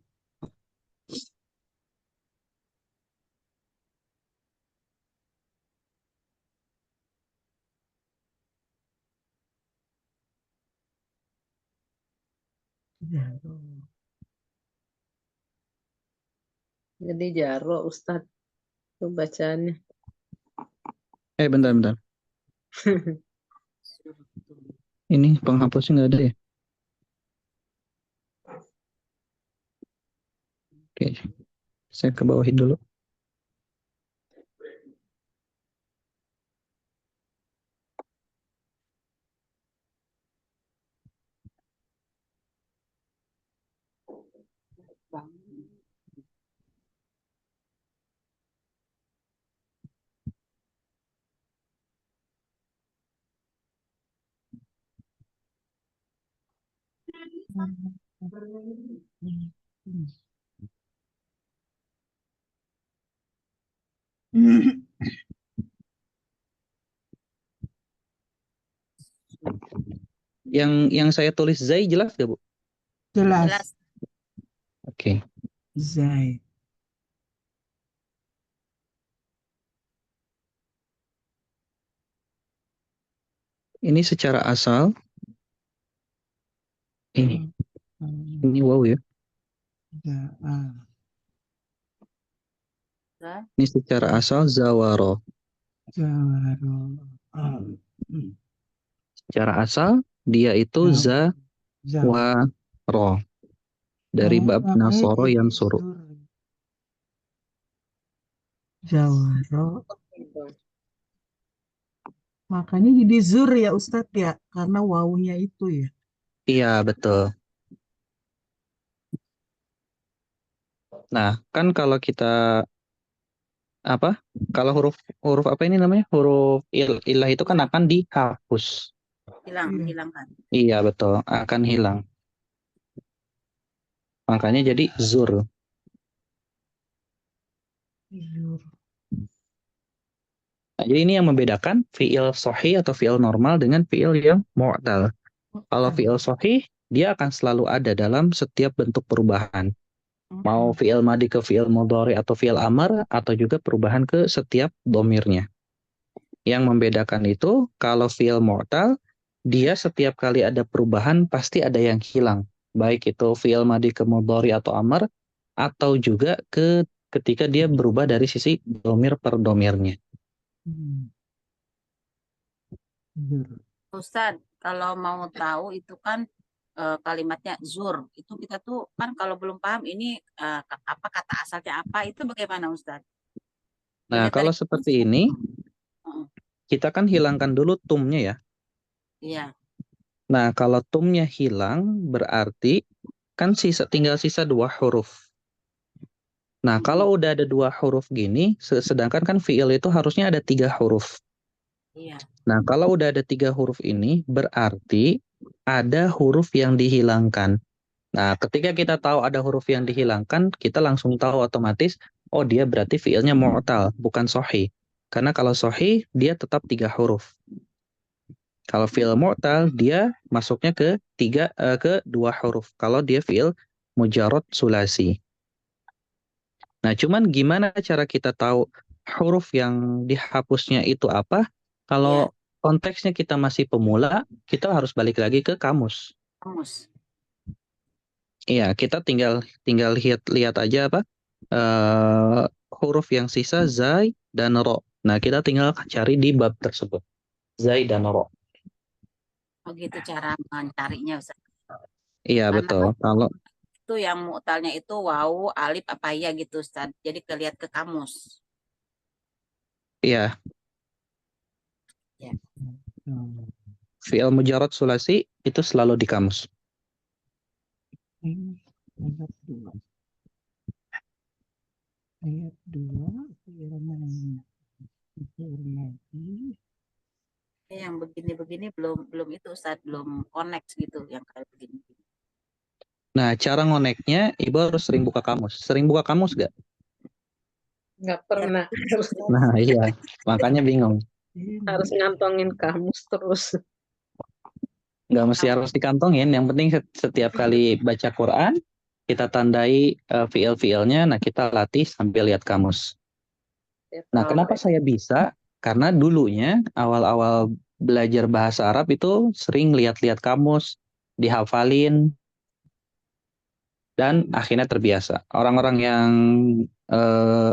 Jadi jaro, Ustaz. Itu bacaannya. Bentar. Ini penghapusnya nggak ada ya? Oke, saya ke bawahin dulu. Yang saya tulis Zai jelas gak, Bu? Jelas. Jelas. Oke. Zai. Ini secara asal ini wow ya. Ini secara asal zawaro. Jawaro. Secara asal dia itu zawaro. Dari bab nasoro yang suruh. Jawaro. Makanya jadi zur ya Ustadz ya, karena wawunya itu ya. Iya, betul. Nah, kan kalau kita apa? Kalau huruf huruf apa ini namanya? Huruf ilah itu kan akan dihapus. Hilang, Iya. hilangkan. Iya betul, akan hilang. Makanya jadi zur. Zur. Nah, jadi ini yang membedakan fiil sahih atau fiil normal dengan fiil yang mu'tal. Kalau fiil sahih, dia akan selalu ada dalam setiap bentuk perubahan. Mau fiil madi ke fiil mudhari atau fiil amar, atau juga perubahan ke setiap domirnya. Yang membedakan itu, kalau fiil mu'tal, dia setiap kali ada perubahan, pasti ada yang hilang. Baik itu fiil madi ke mudhari atau amar, atau juga ketika dia berubah dari sisi domir per domirnya. Hmm. Zur. Ustadz, kalau mau tahu itu kan kalimatnya zur. Itu kita tuh kan kalau belum paham ini apa kata asalnya apa, itu bagaimana Ustadz? Nah, Dilihat dari kalau seperti ini, Heeh, kita kan hilangkan dulu tumnya ya. iya, Nah, kalau tumnya hilang, berarti kan tinggal sisa 2 huruf. Nah, kalau udah ada 2 huruf gini, sedangkan kan fiil itu harusnya ada 3 huruf. iya. Nah, kalau udah ada 3 huruf ini, berarti ada huruf yang dihilangkan. Nah, ketika kita tahu ada huruf yang dihilangkan, kita langsung tahu otomatis, oh dia berarti fiilnya mu'tal, bukan sahih. Karena kalau sahih, dia tetap 3 huruf. Kalau fiil mu'tal, dia masuknya ke 2 huruf. Kalau dia fiil mujarrad sulasi. Nah, cuman gimana cara kita tahu huruf yang dihapusnya itu apa? Iya, Kalau konteksnya kita masih pemula, kita harus balik lagi ke kamus. kamus. Iya, kita tinggal lihat aja apa huruf yang sisa zai dan ro. Nah, kita tinggal cari di bab tersebut. Zai dan ro. Oh gitu cara mencarinya Ustadz. Iya, Karena betul. Kalau itu yang mu'talnya itu wawu, alif, apa ya gitu Ustadz. Jadi kelihat ke kamus. iya, Ya. Hmm. fi'il mujarrad sulasi itu selalu di kamus. Ini ayat 2. Ayat 2. Fiil mana? Fiil madi. Yang begini-begini belum itu Ustadz, belum connect gitu yang kayak begini. Nah, cara ngoneknya, Ibu harus sering buka kamus. Sering buka kamus gak? Nggak pernah. Nah, iya. Makanya bingung. Harus ngantongin kamus terus. Nggak mesti harus dikantongin. Yang penting setiap kali baca Quran, kita tandai fiil-fiilnya. Nah, kita latih sambil lihat kamus. Nah, kenapa saya bisa? Karena dulunya awal-awal belajar bahasa Arab itu sering lihat-lihat kamus, dihafalin, dan akhirnya terbiasa. Orang-orang yang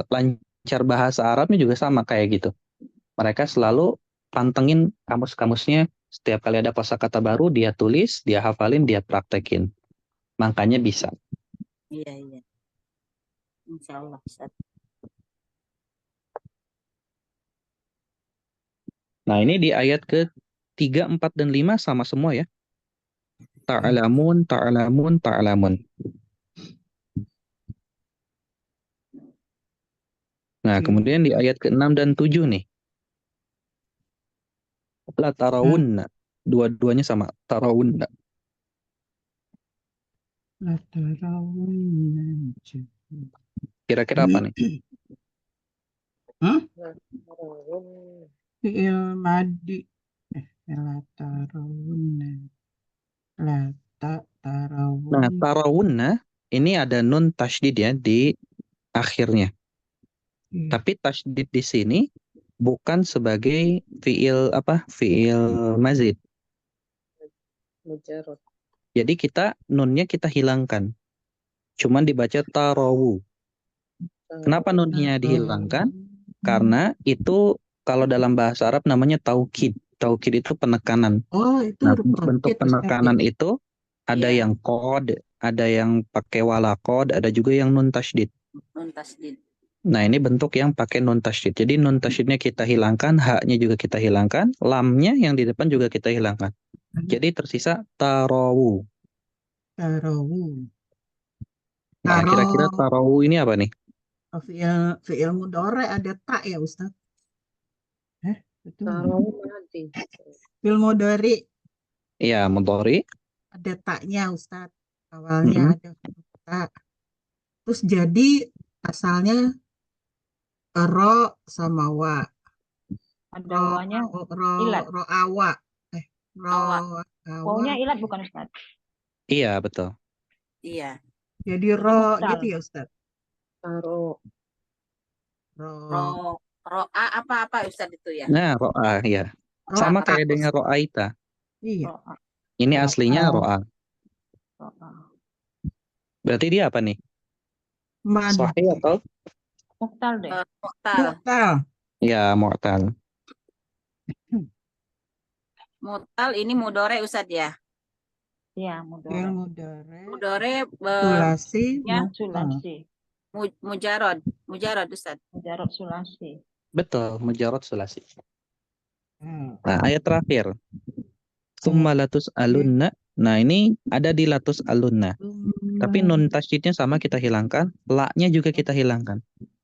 lancar bahasa Arabnya juga sama kayak gitu. Mereka selalu pantengin kamus-kamusnya. Setiap kali ada kosakata baru, dia tulis, dia hafalin, dia praktekin. Makanya bisa. Iya, iya. Insya Allah Ustadz. Nah, ini di ayat ke 3, 4, dan 5 sama semua ya. Ta'alamun, ta'alamun, ta'alamun. Nah, kemudian di ayat ke-6 dan 7 nih. La tarawunna. Dua-duanya sama. Tarawunna. La tarawunna. Kira-kira apa nih? Fiil madi. La tarawunna. La tarawunna. Nah, tarawunna ini ada nun tasydid ya di akhirnya. Tapi tasydid di sini bukan sebagai fiil mazid. Mujarrad. Jadi nunnya kita hilangkan. Cuman dibaca tarawu. Kenapa nunnya dihilangkan? Karena itu kalau dalam bahasa Arab namanya taukid. Taukid itu penekanan. Oh, itu Nah, huruf bentuk rokit, Ustaz, ya? penekanan itu ada Iya. yang qad, ada yang pakai wala qad, ada juga yang nun tasydid. Nun tasdid. Nah, ini bentuk yang pakai nun tasydid. Jadi nun tasydidnya kita hilangkan, haknya juga kita hilangkan, lamnya yang di depan juga kita hilangkan. Jadi tersisa tarawu. Tarawu. Nah, kira-kira tarawu ini apa nih? Fi'il mudhari ada tak ya Ustaz? Betul nggak? Taruh madi. Fi'il mudhari Iya, mudhari. ada taknya Ustaz. Awalnya Mm-mm. ada tak. Terus jadi asalnya ro sama wa. Ada Ro, wanya ro, ilat. ro awa. Ro Awak. awa. Wawnya ilat bukan Ustaz? Iya, betul. Iya. Jadi Jadi ro muhtal. gitu ya Ustaz. Taruh. Ro Ro, roa apa Ustaz itu ya? Nah, ro'a, ya. ro Sama tak. kayak dengan ro'aita. Iya. Ro'a, Ini Ro'a. aslinya ro'a. ro'a. Berarti dia apa nih? Mad. Sahih atau? Muhtal deh. Mu'tal. Mu'tal. Ya, mu'tal. Mu'tal ini mudore Ustaz ya. Iya, Fi'il mudhari. mudhari. Mudore Sulasi. ya, Mu'tal. Sulasi. mujarad Ustaz. Mujarad sulasi. Betul, mujarad sulasi. Hmm. Nah, ayat terakhir. Tsumma latus alunna. Nah, ini ada di latus alunna. Tapi nun tasydidnya sama kita hilangkan, la-nya juga kita hilangkan.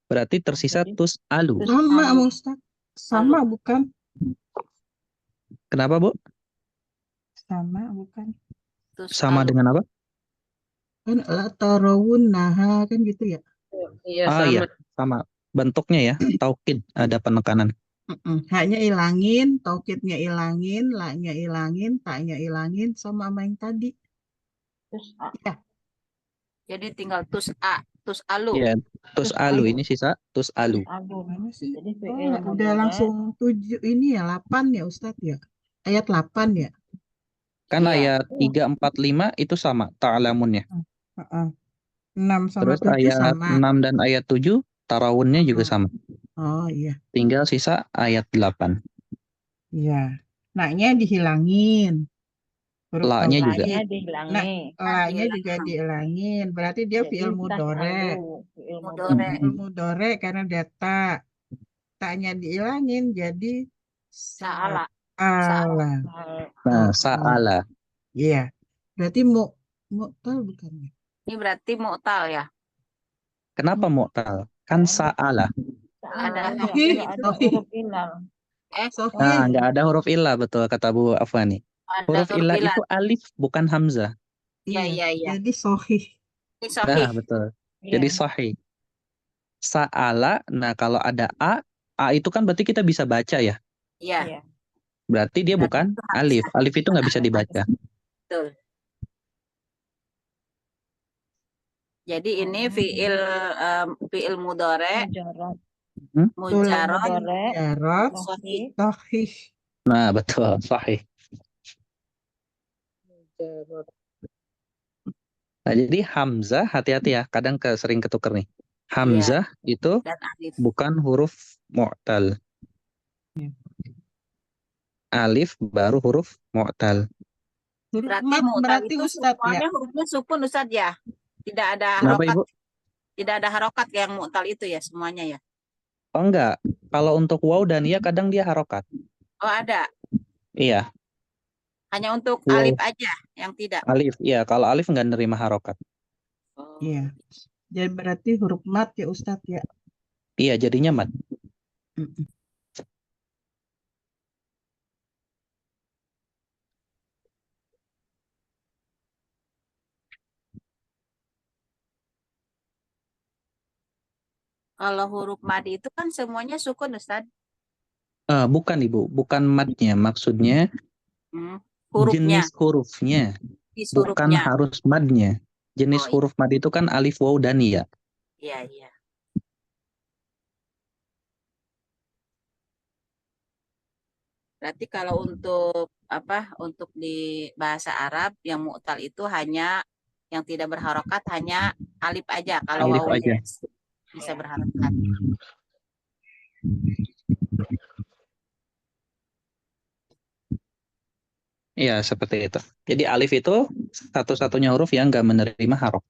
Berarti tersisa Jadi, tus alu. tus Sama alu. Ustaz. Sama bukan? Kenapa, Bu? Sama bukan? Tus Sama alu. dengan apa? Kan la tarawunnaha kan gitu ya? Iya Ah, sama. iya, sama. Bentuknya ya, taukid, ada penekanan. Haknya ilangin, taukidnya ilangin, la-nya ilangin, taknya ilangin, sama sama yang tadi. Tus a. Ya, Jadi tinggal tus alu. Iya, tus Tus alu. alu. Ini sisa tus alu. Alu. Mana sih? Jadi Oh, fi'il udah mudhari. langsung 7 ini ya, 8 ya Ustadz ya? Ayat 8 ya? Kan Iya. ayat 3, 4, 5 itu sama, ta'lamunnya. Heeh. 6 sama Terus 7 ayat sama. 6 dan ayat 7, tarawunnya juga sama. Oh iya, Tinggal sisa ayat 8. iya. Naknya dihilangin. Huruf La-nya juga. La-nya taukid. dihilangi. Nah, la-nya Dihilang. juga dihilangin. Berarti dia Jadi fi'il tas mudhari. alu. Fi'il Mudhari. mudhari. Fi'il mudhari karena dia tak. Taknya dihilangin jadi Sa'ala. sa'ala. Nah, Oh, sa'ala. iya. Berarti mu'tal bukan ya? Ini berarti mu'tal ya. Kenapa mu'tal? Kan sa'ala. Ada Sahih, Nggak ada sahih. huruf ilal. Sahih. Nah, nggak ada huruf illah, betul kata Bu Afwani. Ada Huruf illah ilat. itu alif, bukan hamzah. Iya. Jadi sahih. Ini sahih. Nah, betul. Iya. Jadi sahih. Sa'ala, nah kalau ada A itu kan berarti kita bisa baca ya. Iya. Iya. Berarti dia bukan alif. Alif itu nggak bisa dibaca. Betul. Jadi ini fi'il mudhari, Mujarad. mujarad, Mujarad, sahih. sahih. Nah, betul. Sahih. Mujarad. Nah, jadi hamzah, hati-hati ya. Kadang sering ketuker nih. Hamzah itu Dan alif. bukan huruf mu'tal. Alif baru huruf mu'tal. Huruf Berarti mat mu'tal berarti itu Ustadz ya. semuanya hurufnya sukun Ustaz ya. Tidak ada Kenapa, harokat. Ibu? Tidak ada harokat yang mu'tal itu ya semuanya ya. Oh, enggak. Kalau untuk waw dan ya kadang dia harokat. Oh ada. Iya, Hanya untuk Wow. alif aja yang tidak. alif. Iya, kalau alif nggak nerima harokat. Oh. Iya. Jadi berarti huruf mat ya Ustadz ya. Iya, jadinya mat. Kalau huruf madi itu kan semuanya sukun Ustaz. Bukan, Ibu. Bukan matnya. Maksudnya Hurufnya. jenis hurufnya. Jenis Bukan hurufnya. harus madnya. Jenis Oh, iya. huruf mad itu kan alif, waw, dan ya. Iya. Berarti kalau untuk di bahasa Arab yang mu'tal itu hanya yang tidak berharokat hanya alif aja. Kalau Alif waw aja. bisa berharokat. Iya, seperti itu. Jadi alif itu satu-satunya huruf yang nggak menerima harok.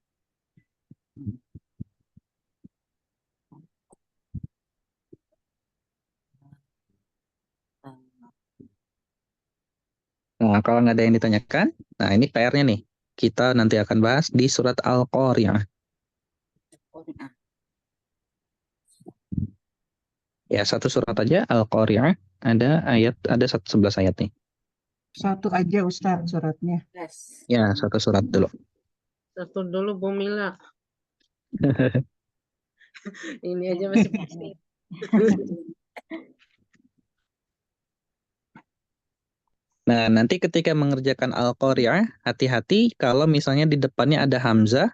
Nah, kalau nggak ada yang ditanyakan, nah ini PR-nya nih. Kita nanti akan bahas di surat Al-Qari'ah. Ya, satu surat aja, Al-Qari'ah. Ada 11 ayat nih. Satu aja Ustaz suratnya. Yes. Ya, satu surat dulu. Satu dulu Bu Mila. Ini aja masih pusing. Nah, nanti ketika mengerjakan Al-Qari'ah, hati-hati kalau misalnya di depannya ada Hamzah.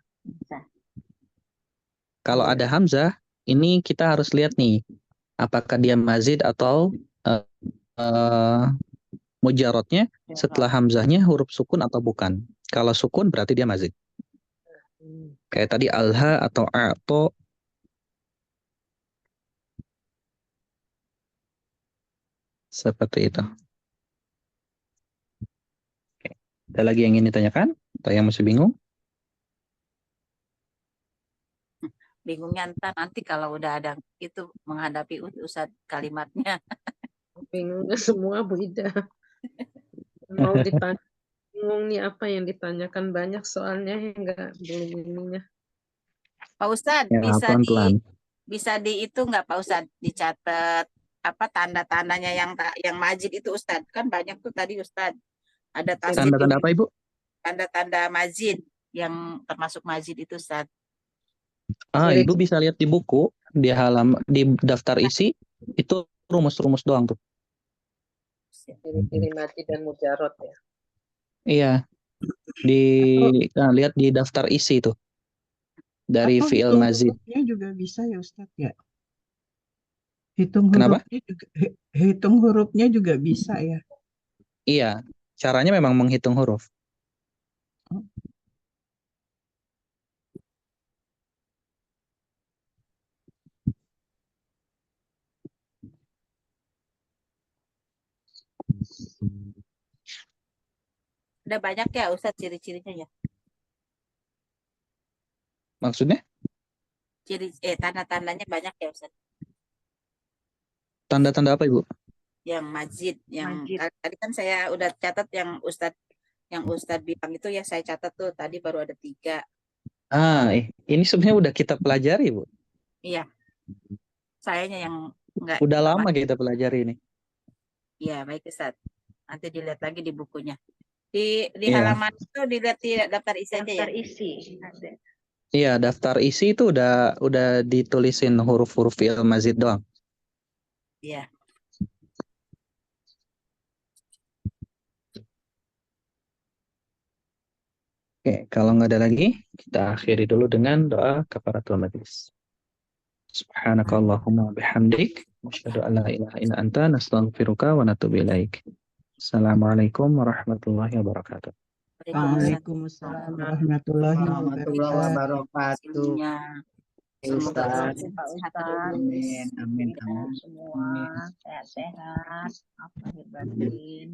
Kalau ada Hamzah, ini kita harus lihat nih, apakah dia mazid atau mujarotnya setelah Hamzahnya huruf sukun atau bukan. Kalau sukun berarti dia mazid. Kayak tadi alha atau a'to. Seperti itu. Oke. Ada lagi yang ingin ditanyakan? Atau yang masih bingung? Bingungnya ntar nanti kalau udah ada itu menghadapi Ustadz kalimatnya. Bingungnya semua Bu Ida. Mau ditanya, bingung nih apa yang ditanyakan banyak soalnya enggak belum ininya. Pak Ustadz Ya, pelan-pelan. bisa di itu nggak Pak Ustadz dicatat apa tanda-tandanya yang majid itu Ustadz, kan banyak tuh tadi Ustadz ada tasdid, Tanda-tanda apa, Ibu? tanda-tanda majid yang termasuk majid itu Ustadz. Ibu bisa lihat di buku, di daftar isi, itu rumus-rumus doang tuh. Ciri-ciri majid dan mujarot ya. Iya. Lihat di daftar isi tuh. Dari Atau fi'il hitung mazid. hurufnya juga bisa ya Ustaz ya. Hitung Kenapa? hurufnya juga hitung hurufnya juga bisa ya. Iya, caranya memang menghitung huruf. Ada banyak ya Ustadz ciri-cirinya ya. Maksudnya? Tanda-tandanya banyak ya Ustadz. Tanda-tanda apa, Ibu? Yang majid, yang Majid. tadi kan saya udah catat yang Ustadz bilang itu ya, saya catat tuh tadi baru ada 3. Ini sebenarnya udah kita pelajari, Bu. Iya. Sayanya yang enggak. Udah lama kita pelajari ini. Iya, baik Ustadz. Nanti dilihat lagi di bukunya. Di Iya. halaman itu dilihat di daftar isi aja ya. Daftar isi ada. Iya, daftar isi itu udah ditulisin huruf-huruf fi'il mazid doang. Iya. Oke, kalau nggak ada lagi, kita akhiri dulu dengan doa kafaratul majlis. Subhanakallahumma bihamdik, asyhadu an la ilaha illa anta, nastaghfiruka wa natubu ilaik. Assalamualaikum warahmatullahi wabarakatuh. Waalaikumsalam warahmatullahi Warahmatullahi wabarakatuh. wabarakatuh. Semoga Ustaz. Pak sehat Ustadz. Amin, amin, Kita amin. semua sehat-sehat. Apa batin.